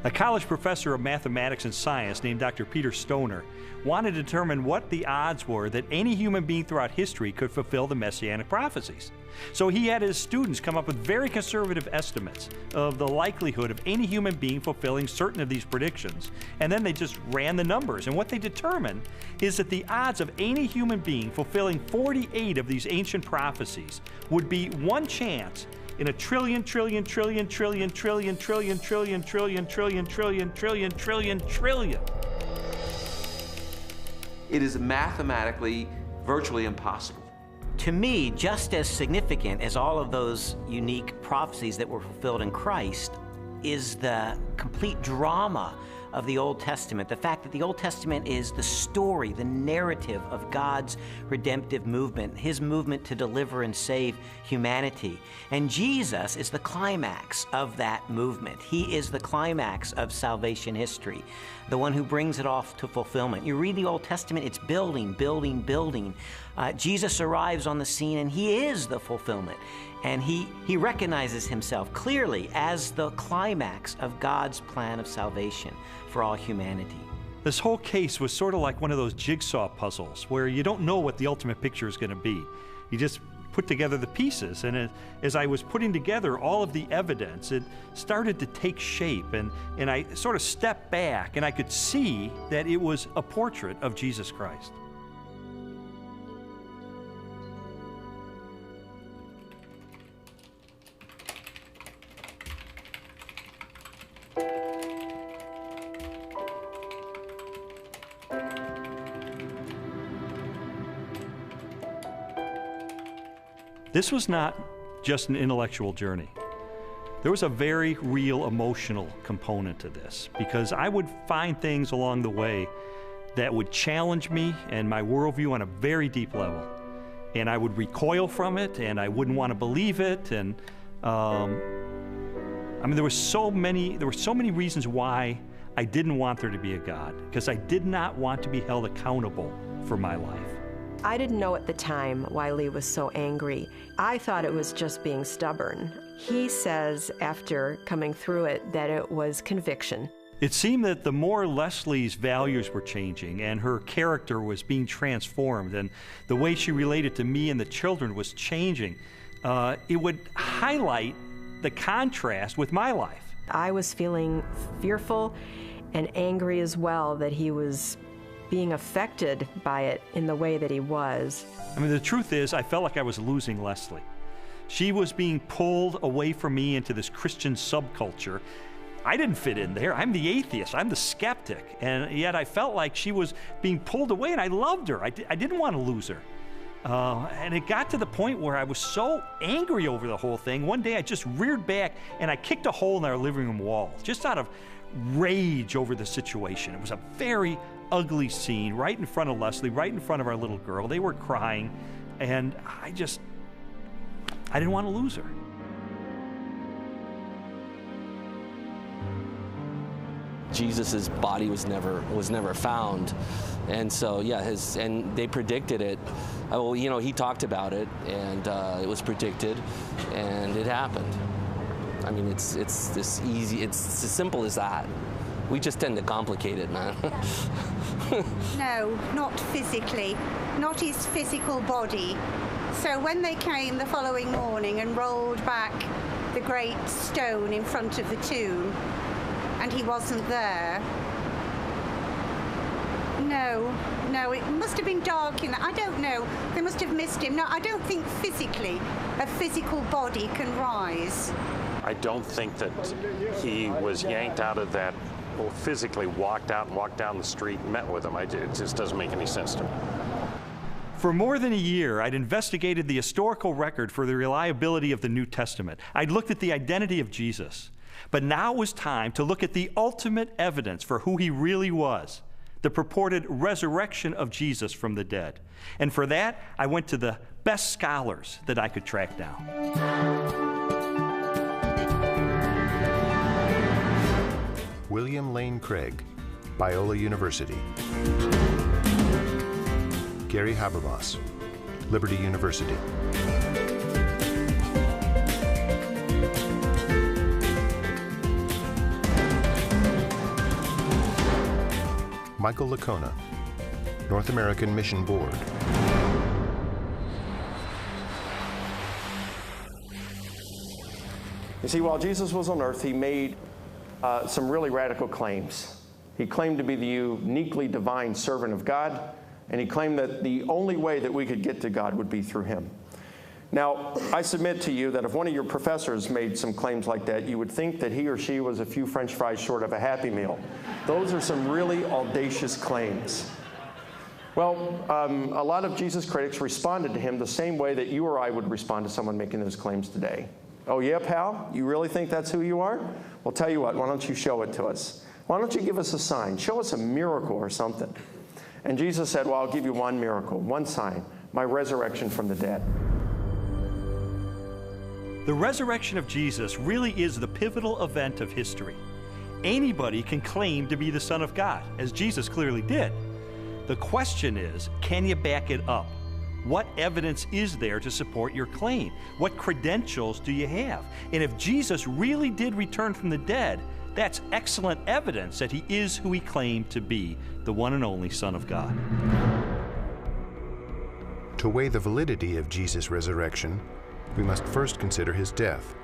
A college professor of mathematics and science named Dr. Peter Stoner wanted to determine what the odds were that any human being throughout history could fulfill the messianic prophecies. So he had his students come up with very conservative estimates of the likelihood of any human being fulfilling certain of these predictions. And then they just ran the numbers. And what they determined is that the odds of any human being fulfilling 48 of these ancient prophecies would be 1 chance in a trillion. It is mathematically virtually impossible. To me, just as significant as all of those unique prophecies that were fulfilled in Christ is the complete drama of the Old Testament. The fact that the Old Testament is the story, the narrative of God's redemptive movement, his movement to deliver and save humanity. And Jesus is the climax of that movement. He is the climax of salvation history, the one who brings it off to fulfillment. You read the Old Testament, it's building, building, building. Jesus arrives on the scene and he is the fulfillment. And he recognizes himself clearly as the climax of God's plan of salvation for all humanity. This whole case was sort of like one of those jigsaw puzzles where you don't know what the ultimate picture is going to be. You just put together the pieces, and as I was putting together all of the evidence, it started to take shape, and I sort of stepped back and I could see that it was a portrait of Jesus Christ. This was not just an intellectual journey. There was a very real emotional component to this, because I would find things along the way that would challenge me and my worldview on a very deep level. And I would recoil from it, and I wouldn't want to believe it. And I mean, there were so many reasons why I didn't want there to be a God, because I did not want to be held accountable for my life. I didn't know at the time why Lee was so angry. I thought it was just being stubborn. He says, after coming through it, that it was conviction. It seemed that the more Leslie's values were changing and her character was being transformed and the way she related to me and the children was changing, it would highlight the contrast with my life. I was feeling fearful and angry as well that he was being affected by it in the way that he was. I mean, the truth is, I felt like I was losing Leslie. She was being pulled away from me into this Christian subculture. I didn't fit in there. I'm the atheist. I'm the skeptic. And yet I felt like she was being pulled away, and I loved her. I didn't want to lose her. And it got to the point where I was so angry over the whole thing. One day I just reared back and I kicked a hole in our living room wall, just out of rage over the situation. It was a very ugly scene right in front of Leslie, right in front of our little girl. They were crying, and I didn't want to lose her. Jesus's body was never found. And so, yeah, and they predicted it. Well, you know, he talked about it, and it was predicted, and it happened. I mean, it's this easy, it's as simple as that. We just tend to complicate it, man. No, not physically, not his physical body. So when they came the following morning and rolled back the great stone in front of the tomb, and he wasn't there, no, it must have been dark in that. I don't know. They must have missed him. No, I don't think physically a physical body can rise. I don't think that he was yanked out of that, or physically walked out and walked down the street and met with him. It just doesn't make any sense to me. For more than a year, I'd investigated the historical record for the reliability of the New Testament. I'd looked at the identity of Jesus. But now it was time to look at the ultimate evidence for who he really was, the purported resurrection of Jesus from the dead. And for that, I went to the best scholars that I could track down. William Lane Craig, Biola University. Gary Habermas, Liberty University. Michael Licona, North American Mission Board. You see, while Jesus was on earth, he made some really radical claims. He claimed to be the uniquely divine servant of God, and he claimed that the only way that we could get to God would be through him. Now, I submit to you that if one of your professors made some claims like that, you would think that he or she was a few French fries short of a Happy Meal. Those are some really audacious claims. Well, a lot of Jesus critics responded to him the same way that you or I would respond to someone making those claims today. Oh yeah, pal? You really think that's who you are? Well, tell you what, why don't you show it to us? Why don't you give us a sign? Show us a miracle or something. And Jesus said, well, I'll give you one miracle, one sign, my resurrection from the dead. The resurrection of Jesus really is the pivotal event of history. Anybody can claim to be the Son of God, as Jesus clearly did. The question is, can you back it up? What evidence is there to support your claim? What credentials do you have? And if Jesus really did return from the dead, that's excellent evidence that he is who he claimed to be, the one and only Son of God. To weigh the validity of Jesus' resurrection, we must first consider his death.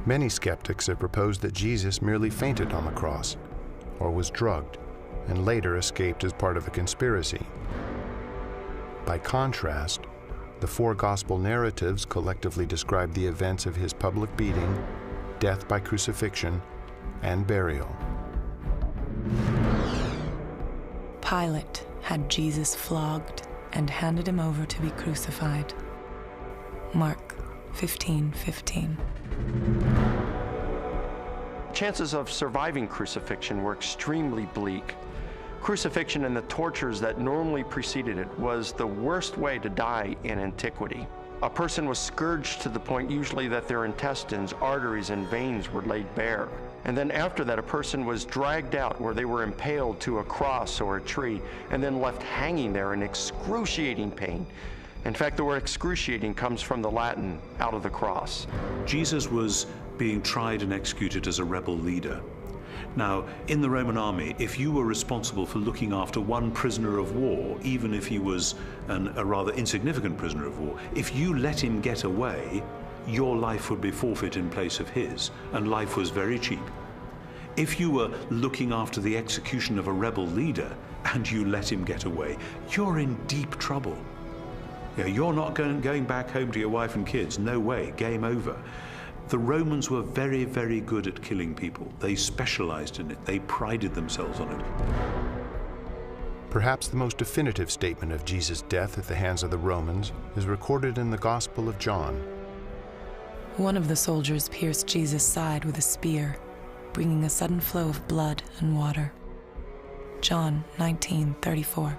Many skeptics have proposed that Jesus merely fainted on the cross, or was drugged, and later escaped as part of a conspiracy. By contrast, the four gospel narratives collectively describe the events of his public beating, death by crucifixion, and burial. Pilate had Jesus flogged and handed him over to be crucified. Mark 15:15. Chances of surviving crucifixion were extremely bleak. Crucifixion and the tortures that normally preceded it was the worst way to die in antiquity. A person was scourged to the point usually that their intestines, arteries, and veins were laid bare. And then after that, a person was dragged out where they were impaled to a cross or a tree and then left hanging there in excruciating pain. In fact, the word excruciating comes from the Latin, out of the cross. Jesus was being tried and executed as a rebel leader. Now, in the Roman army, if you were responsible for looking after one prisoner of war, even if he was a rather insignificant prisoner of war, if you let him get away, your life would be forfeit in place of his, and life was very cheap. If you were looking after the execution of a rebel leader and you let him get away, you're in deep trouble. You're not going back home to your wife and kids. No way, game over. The Romans were very, very good at killing people. They specialized in it. They prided themselves on it. Perhaps the most definitive statement of Jesus' death at the hands of the Romans is recorded in the Gospel of John. One of the soldiers pierced Jesus' side with a spear, bringing a sudden flow of blood and water. John 19:34.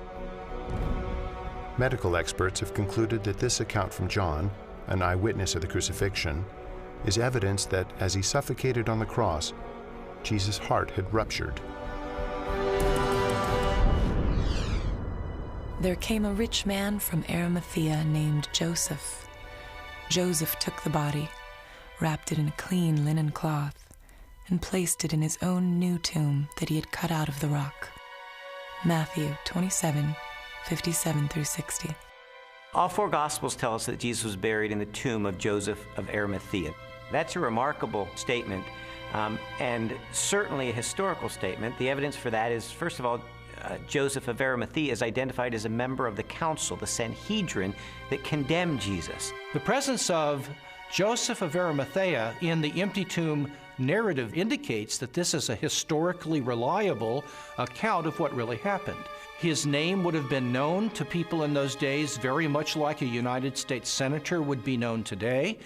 Medical experts have concluded that this account from John, an eyewitness of the crucifixion, is evidence that as he suffocated on the cross, Jesus' heart had ruptured. There came a rich man from Arimathea named Joseph. Joseph took the body, wrapped it in a clean linen cloth, and placed it in his own new tomb that he had cut out of the rock. Matthew 27, 57 through 60. All four Gospels tell us that Jesus was buried in the tomb of Joseph of Arimathea. That's a remarkable statement, and certainly a historical statement. The evidence for that is, first of all, Joseph of Arimathea is identified as a member of the council, the Sanhedrin, that condemned Jesus. The presence of Joseph of Arimathea in the empty tomb narrative indicates that this is a historically reliable account of what really happened. His name would have been known to people in those days very much like a United States senator would be known today.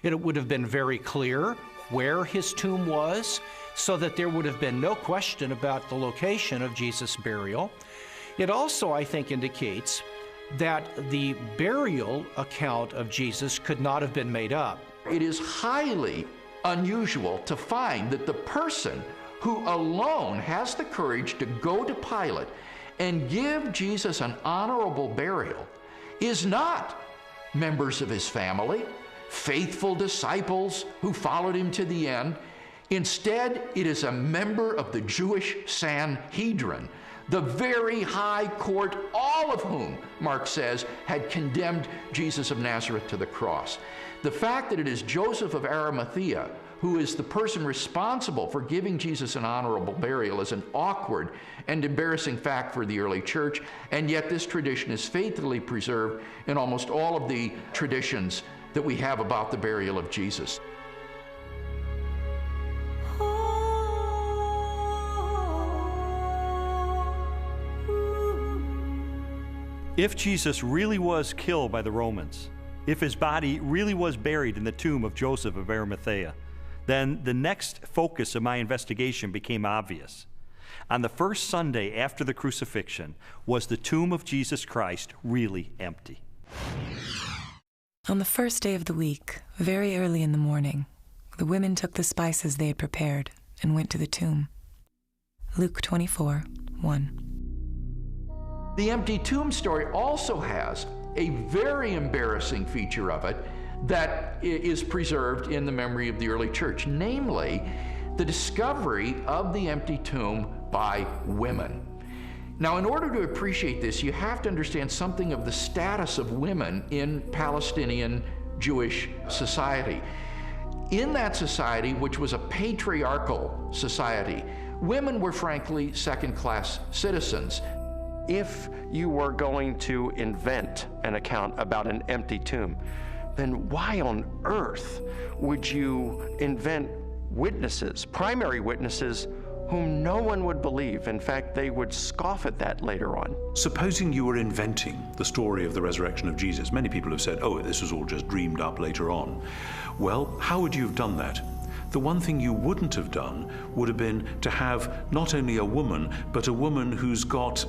It would have been very clear where his tomb was, so that there would have been no question about the location of Jesus' burial. It also, I think, indicates that the burial account of Jesus could not have been made up. It is highly unusual to find that the person who alone has the courage to go to Pilate and give Jesus an honorable burial is not members of his family, faithful disciples who followed him to the end. Instead, it is a member of the Jewish Sanhedrin, the very high court, all of whom, Mark says, had condemned Jesus of Nazareth to the cross. The fact that it is Joseph of Arimathea who is the person responsible for giving Jesus an honorable burial is an awkward and embarrassing fact for the early church, and yet this tradition is faithfully preserved in almost all of the traditions that we have about the burial of Jesus. If Jesus really was killed by the Romans, if his body really was buried in the tomb of Joseph of Arimathea, then the next focus of my investigation became obvious. On the first Sunday after the crucifixion, was the tomb of Jesus Christ really empty? On the first day of the week, very early in the morning, the women took the spices they had prepared and went to the tomb. Luke 24, 1. The empty tomb story also has a very embarrassing feature of it that is preserved in the memory of the early church, namely the discovery of the empty tomb by women. Now, in order to appreciate this, you have to understand something of the status of women in Palestinian Jewish society. In that society, which was a patriarchal society, women were frankly second-class citizens. If you were going to invent an account about an empty tomb, then why on earth would you invent witnesses, primary witnesses, whom no one would believe? In fact, they would scoff at that later on. Supposing you were inventing the story of the resurrection of Jesus, many people have said, oh, this was all just dreamed up later on. Well, how would you have done that? The one thing you wouldn't have done would have been to have not only a woman, but a woman who's got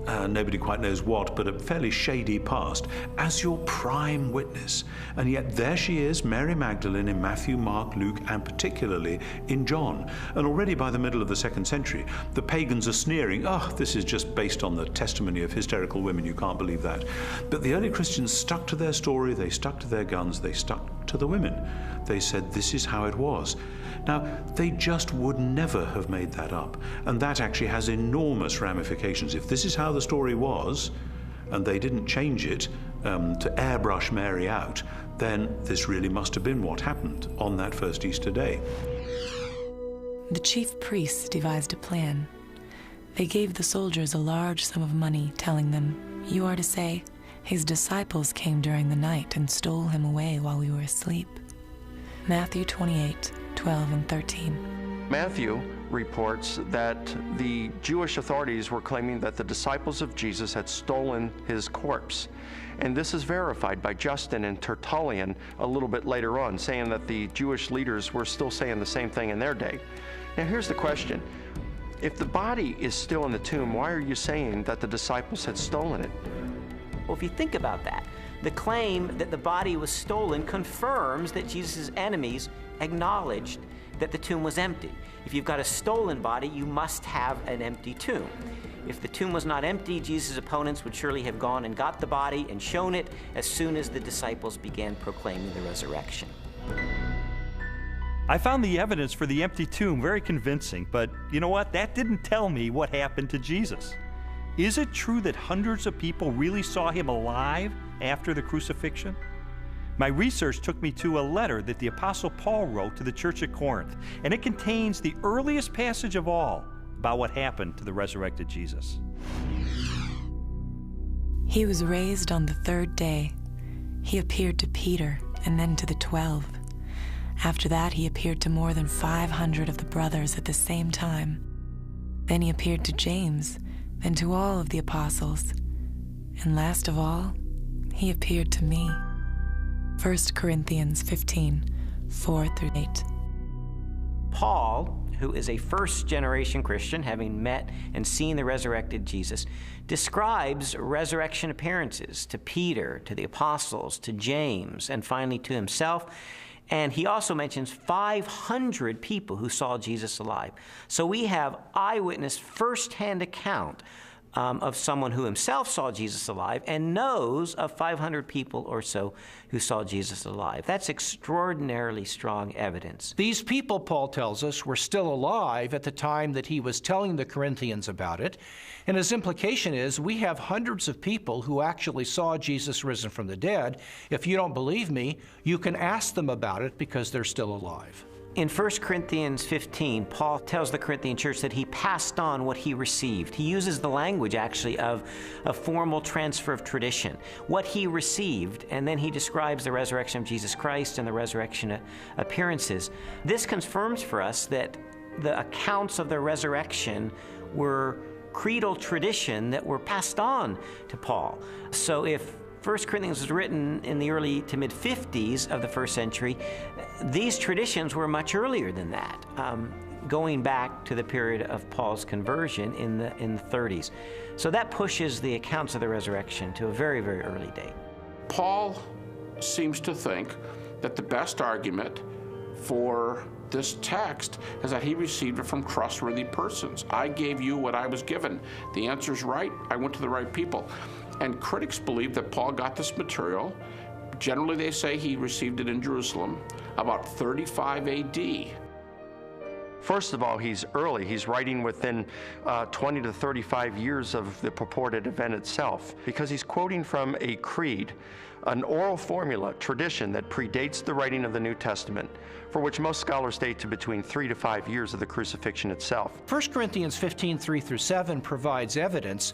nobody quite knows what, but a fairly shady past, as your prime witness. And yet there she is, Mary Magdalene, in Matthew, Mark, Luke, and particularly in John. And already by the middle of the 2nd century, the pagans are sneering, oh, this is just based on the testimony of hysterical women, you can't believe that. But the early Christians stuck to their story, they stuck to their guns, they stuck to the women. They said, this is how it was. Now, they just would never have made that up. And that actually has enormous ramifications. If this is how the story was, and they didn't change it to airbrush Mary out, then this really must have been what happened on that first Easter day. The chief priests devised a plan. They gave the soldiers a large sum of money, telling them, you are to say, his disciples came during the night and stole him away while we were asleep. Matthew 28, 12 and 13. Matthew reports that the Jewish authorities were claiming that the disciples of Jesus had stolen his corpse. And this is verified by Justin and Tertullian a little bit later on, saying that the Jewish leaders were still saying the same thing in their day. Now here's the question. If the body is still in the tomb, why are you saying that the disciples had stolen it? Well, if you think about that, The claim that the body was stolen confirms that Jesus' enemies acknowledged that the tomb was empty. If you've got a stolen body, you must have an empty tomb. If the tomb was not empty, Jesus' opponents would surely have gone and got the body and shown it as soon as the disciples began proclaiming the resurrection. I found the evidence for the empty tomb very convincing, but you know what? That didn't tell me what happened to Jesus. Is it true that hundreds of people really saw him alive after the crucifixion? My research took me to a letter that the Apostle Paul wrote to the church at Corinth, and it contains the earliest passage of all about what happened to the resurrected Jesus. He was raised on the third day. He appeared to Peter and then to the 12. After that, he appeared to more than 500 of the brothers at the same time. Then he appeared to James, then to all of the apostles. And last of all, he appeared to me. 1 Corinthians 15, 4-8. Paul, who is a first-generation Christian, having met and seen the resurrected Jesus, describes resurrection appearances to Peter, to the apostles, to James, and finally to himself. And he also mentions 500 people who saw Jesus alive. So we have eyewitness first-hand account of someone who himself saw Jesus alive and knows of 500 people or so who saw Jesus alive. That's extraordinarily strong evidence. These people, Paul tells us, were still alive at the time that he was telling the Corinthians about it. And his implication is we have hundreds of people who actually saw Jesus risen from the dead. If you don't believe me, you can ask them about it because they're still alive. In 1 Corinthians 15, Paul tells the Corinthian church that he passed on what he received. He uses the language, actually, of a formal transfer of tradition. What he received, and then he describes the resurrection of Jesus Christ and the resurrection appearances. This confirms for us that the accounts of the resurrection were creedal tradition that were passed on to Paul. So if 1 Corinthians was written in the early to mid-50s of the first century, these traditions were much earlier than that, going back to the period of Paul's conversion in the 30s. So that pushes the accounts of the resurrection to a very, very early date. Paul seems to think that the best argument for this text is that he received it from trustworthy persons. I gave you what I was given. The answer's right. I went to the right people. And critics believe that Paul got this material. Generally, they say he received it in Jerusalem about 35 AD. First of all, he's early. He's writing within 20 to 35 years of the purported event itself, because he's quoting from a creed, an oral formula, tradition that predates the writing of the New Testament, for which most scholars date to between 3 to 5 years of the crucifixion itself. 1 Corinthians 15, 3-7 provides evidence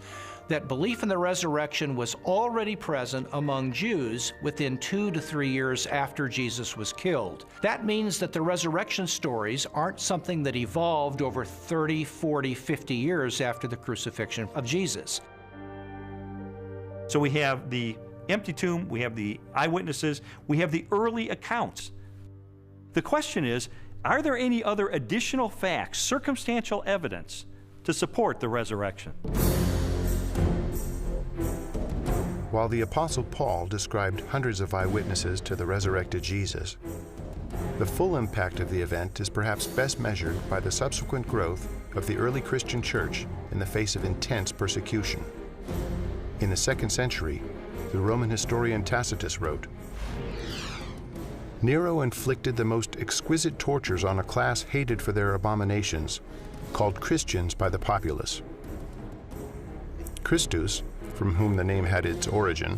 that belief in the resurrection was already present among Jews within 2 to 3 years after Jesus was killed. That means that the resurrection stories aren't something that evolved over 30, 40, 50 years after the crucifixion of Jesus. So we have the empty tomb, we have the eyewitnesses, we have the early accounts. The question is, are there any other additional facts, circumstantial evidence, to support the resurrection? While the Apostle Paul described hundreds of eyewitnesses to the resurrected Jesus, the full impact of the event is perhaps best measured by the subsequent growth of the early Christian church in the face of intense persecution. In the 2nd century, the Roman historian Tacitus wrote, "Nero inflicted the most exquisite tortures on a class hated for their abominations, called Christians by the populace. Christus, from whom the name had its origin,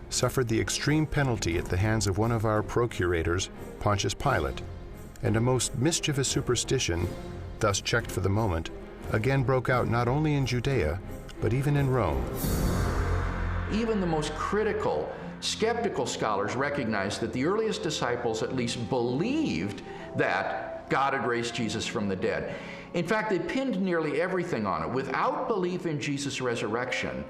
suffered the extreme penalty at the hands of one of our procurators, Pontius Pilate, and a most mischievous superstition, thus checked for the moment, again broke out not only in Judea, but even in Rome." Even the most critical, skeptical scholars recognize that the earliest disciples at least believed that God had raised Jesus from the dead. In fact, they pinned nearly everything on it. Without belief in Jesus' resurrection,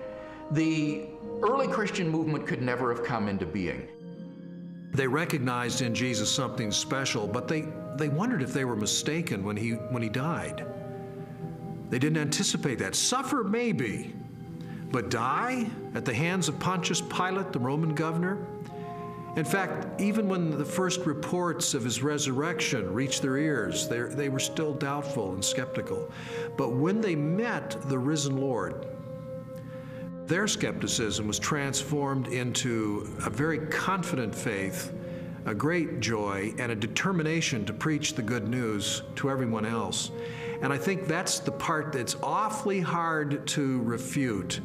the early Christian movement could never have come into being. They recognized in Jesus something special, but they wondered if they were mistaken when he died. They didn't anticipate that. Suffer maybe, but die at the hands of Pontius Pilate, the Roman governor? In fact, even when the first reports of his resurrection reached their ears, they were still doubtful and skeptical. But when they met the risen Lord, their skepticism was transformed into a very confident faith, a great joy, and a determination to preach the good news to everyone else. And I think that's the part that's awfully hard to refute,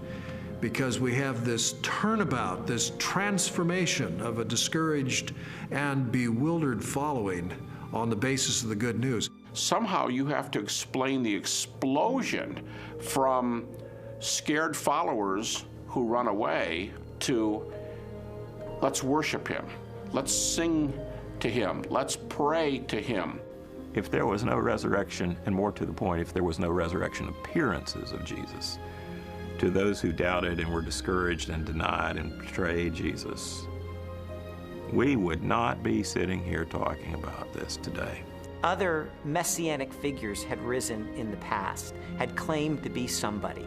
because we have this turnabout, this transformation of a discouraged and bewildered following on the basis of the good news. Somehow you have to explain the explosion from scared followers who run away to let's worship him, let's sing to him, let's pray to him. If there was no resurrection, and more to the point, if there was no resurrection appearances of Jesus, to those who doubted and were discouraged and denied and betrayed Jesus, we would not be sitting here talking about this today. Other messianic figures had risen in the past, had claimed to be somebody,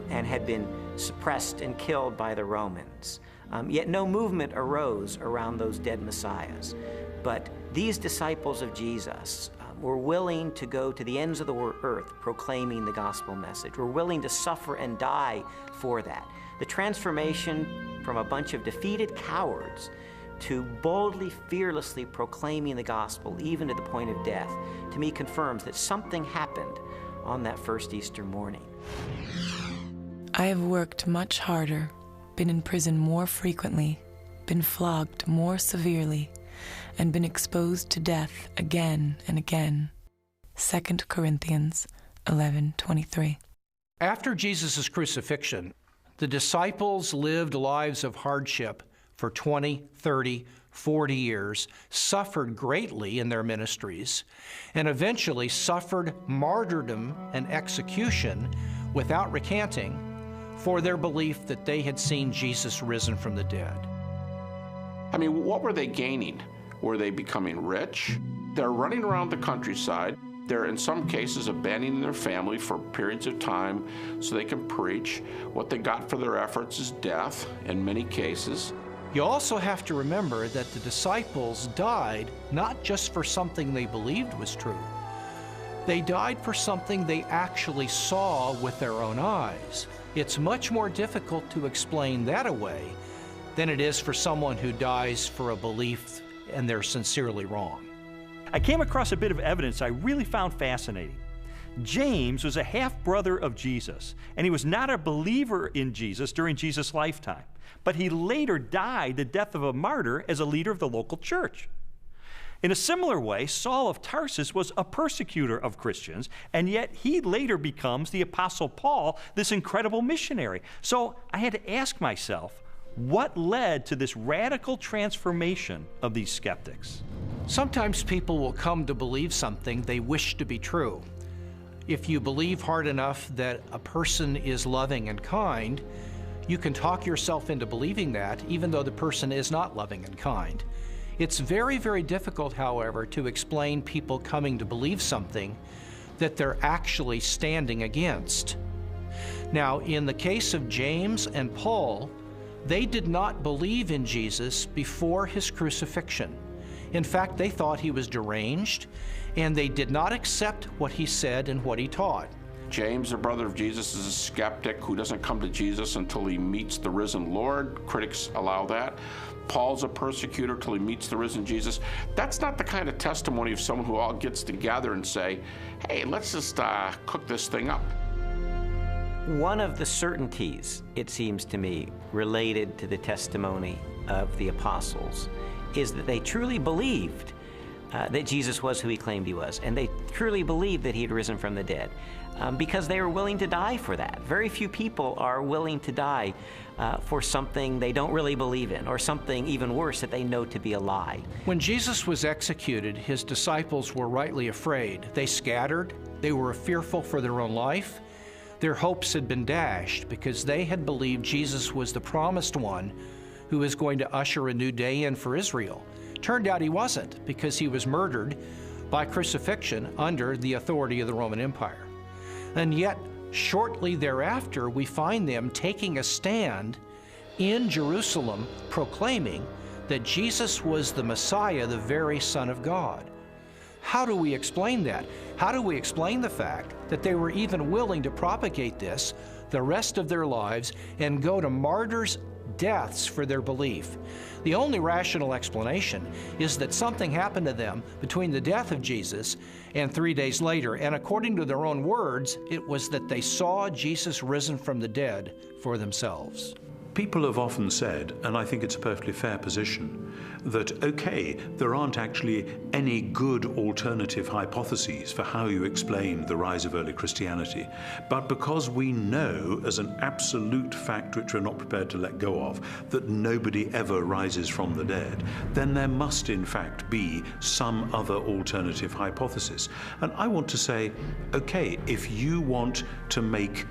and had been suppressed and killed by the Romans. Yet no movement arose around those dead messiahs. But these disciples of Jesus were willing to go to the ends of the earth proclaiming the gospel message. Were willing to suffer and die for that. The transformation from a bunch of defeated cowards to boldly, fearlessly proclaiming the gospel, even to the point of death, to me confirms that something happened on that first Easter morning. I have worked much harder, been in prison more frequently, been flogged more severely, and been exposed to death again and again. 2 Corinthians 11:23. After Jesus' crucifixion, the disciples lived lives of hardship for 20, 30, 40 years, suffered greatly in their ministries, and eventually suffered martyrdom and execution without recanting for their belief that they had seen Jesus risen from the dead. I mean, what were they gaining? Were they becoming rich? They're running around the countryside. They're, in some cases, abandoning their family for periods of time so they can preach. What they got for their efforts is death, in many cases. You also have to remember that the disciples died not just for something they believed was true. They died for something they actually saw with their own eyes. It's much more difficult to explain that away than it is for someone who dies for a belief and they're sincerely wrong. I came across a bit of evidence I really found fascinating. James was a half-brother of Jesus, and he was not a believer in Jesus during Jesus' lifetime, but he later died the death of a martyr as a leader of the local church. In a similar way, Saul of Tarsus was a persecutor of Christians, and yet he later becomes the Apostle Paul, this incredible missionary. So I had to ask myself, what led to this radical transformation of these skeptics? Sometimes people will come to believe something they wish to be true. If you believe hard enough that a person is loving and kind, you can talk yourself into believing that, even though the person is not loving and kind. It's very, very difficult, however, to explain people coming to believe something that they're actually standing against. Now, in the case of James and Paul, they did not believe in Jesus before his crucifixion. In fact, they thought he was deranged, and they did not accept what he said and what he taught. James, the brother of Jesus, is a skeptic who doesn't come to Jesus until he meets the risen Lord. Critics allow that. Paul's a persecutor till he meets the risen Jesus. That's not the kind of testimony of someone who all gets together and say, hey, let's just cook this thing up. One of the certainties, it seems to me, related to the testimony of the apostles is that they truly believed that Jesus was who he claimed he was, and they truly believed that he had risen from the dead, because they were willing to die for that. Very few people are willing to die for something they don't really believe in, or something even worse that they know to be a lie. When Jesus was executed, his disciples were rightly afraid. They scattered. They were fearful for their own life. Their hopes had been dashed because they had believed Jesus was the promised one who was going to usher a new day in for Israel. Turned out he wasn't, because he was murdered by crucifixion under the authority of the Roman Empire. And yet, Shortly thereafter, we find them taking a stand in Jerusalem, proclaiming that Jesus was the Messiah, the very Son of God. How do we explain that? How do we explain the fact that they were even willing to propagate this the rest of their lives and go to martyrs' deaths for their belief? The only rational explanation is that something happened to them between the death of Jesus and 3 days later, and according to their own words, it was that they saw Jesus risen from the dead for themselves. People have often said, and I think it's a perfectly fair position, that okay, there aren't actually any good alternative hypotheses for how you explain the rise of early Christianity, but because we know as an absolute fact which we're not prepared to let go of, that nobody ever rises from the dead, then there must in fact be some other alternative hypothesis. And I want to say, okay, if you want to make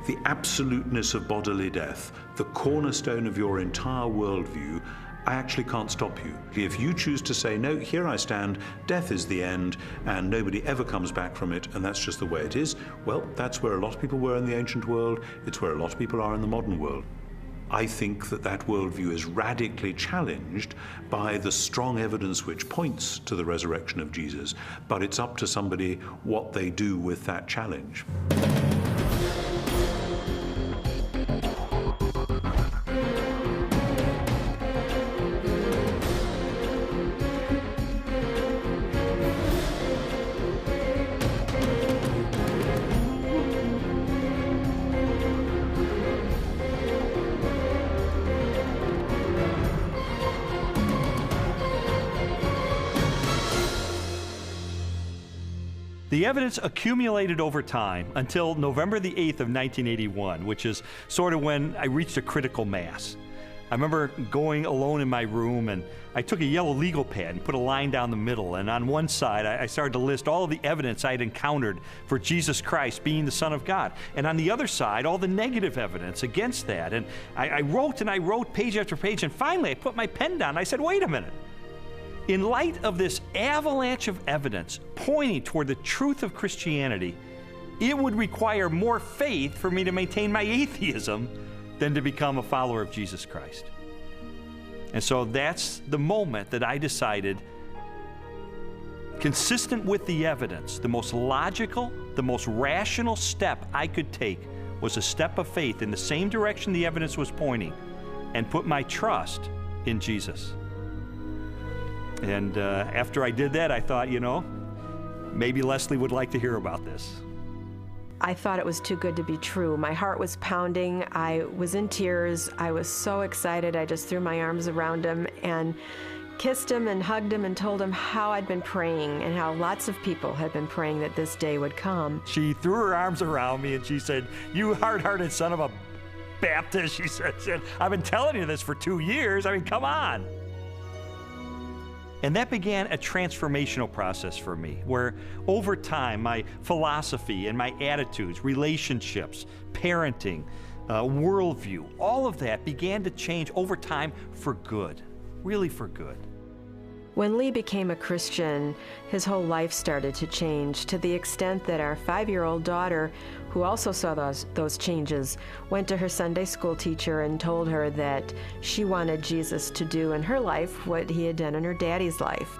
the absoluteness of bodily death the cornerstone of your entire worldview, I actually can't stop you. If you choose to say, no, here I stand, death is the end, and nobody ever comes back from it, and that's just the way it is, well, that's where a lot of people were in the ancient world, it's where a lot of people are in the modern world. I think that that worldview is radically challenged by the strong evidence which points to the resurrection of Jesus, but it's up to somebody what they do with that challenge. The evidence accumulated over time until November the 8th of 1981, which is sort of when I reached a critical mass. I remember going alone in my room, and I took a yellow legal pad and put a line down the middle, and on one side I started to list all of the evidence I had encountered for Jesus Christ being the Son of God, and on the other side all the negative evidence against that. And I wrote and I wrote page after page, and finally I put my pen down and I said, wait a minute. In light of this avalanche of evidence pointing toward the truth of Christianity, it would require more faith for me to maintain my atheism than to become a follower of Jesus Christ. And so that's the moment that I decided, consistent with the evidence, the most logical, the most rational step I could take was a step of faith in the same direction the evidence was pointing, and put my trust in Jesus. And after I did that, I thought, you know, maybe Leslie would like to hear about this. I thought it was too good to be true. My heart was pounding. I was in tears. I was so excited. I just threw my arms around him and kissed him and hugged him and told him how I'd been praying and how lots of people had been praying that this day would come. She threw her arms around me and she said, "You hard-hearted son of a Baptist," she said, "I've been telling you this for 2 years. I mean, come on." And that began a transformational process for me, where over time, my philosophy and my attitudes, relationships, parenting, worldview, all of that began to change over time for good, really for good. When Lee became a Christian, his whole life started to change, to the extent that our 5-year-old daughter, who also saw those changes, went to her Sunday school teacher and told her that she wanted Jesus to do in her life what he had done in her daddy's life.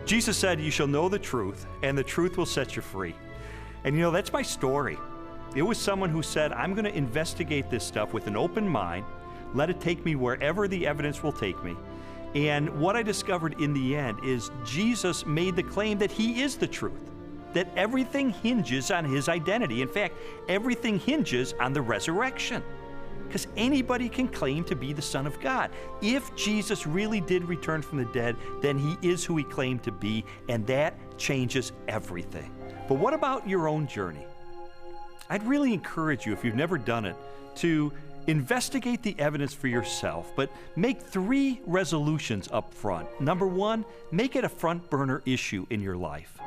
Jesus said, "You shall know the truth, and the truth will set you free." And you know, that's my story. It was someone who said, I'm going to investigate this stuff with an open mind, let it take me wherever the evidence will take me. And what I discovered in the end is Jesus made the claim that he is the truth, that everything hinges on his identity. In fact, everything hinges on the resurrection, because anybody can claim to be the Son of God. If Jesus really did return from the dead, then he is who he claimed to be, and that changes everything. But what about your own journey? I'd really encourage you, if you've never done it, to investigate the evidence for yourself, but make 3 resolutions up front. Number 1, make it a front burner issue in your life.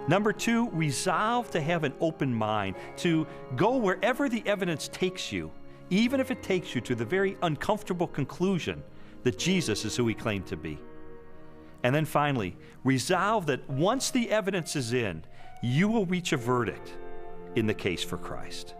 Number 2, resolve to have an open mind, to go wherever the evidence takes you, even if it takes you to the very uncomfortable conclusion that Jesus is who he claimed to be. And then finally, resolve that once the evidence is in, you will reach a verdict in the case for Christ.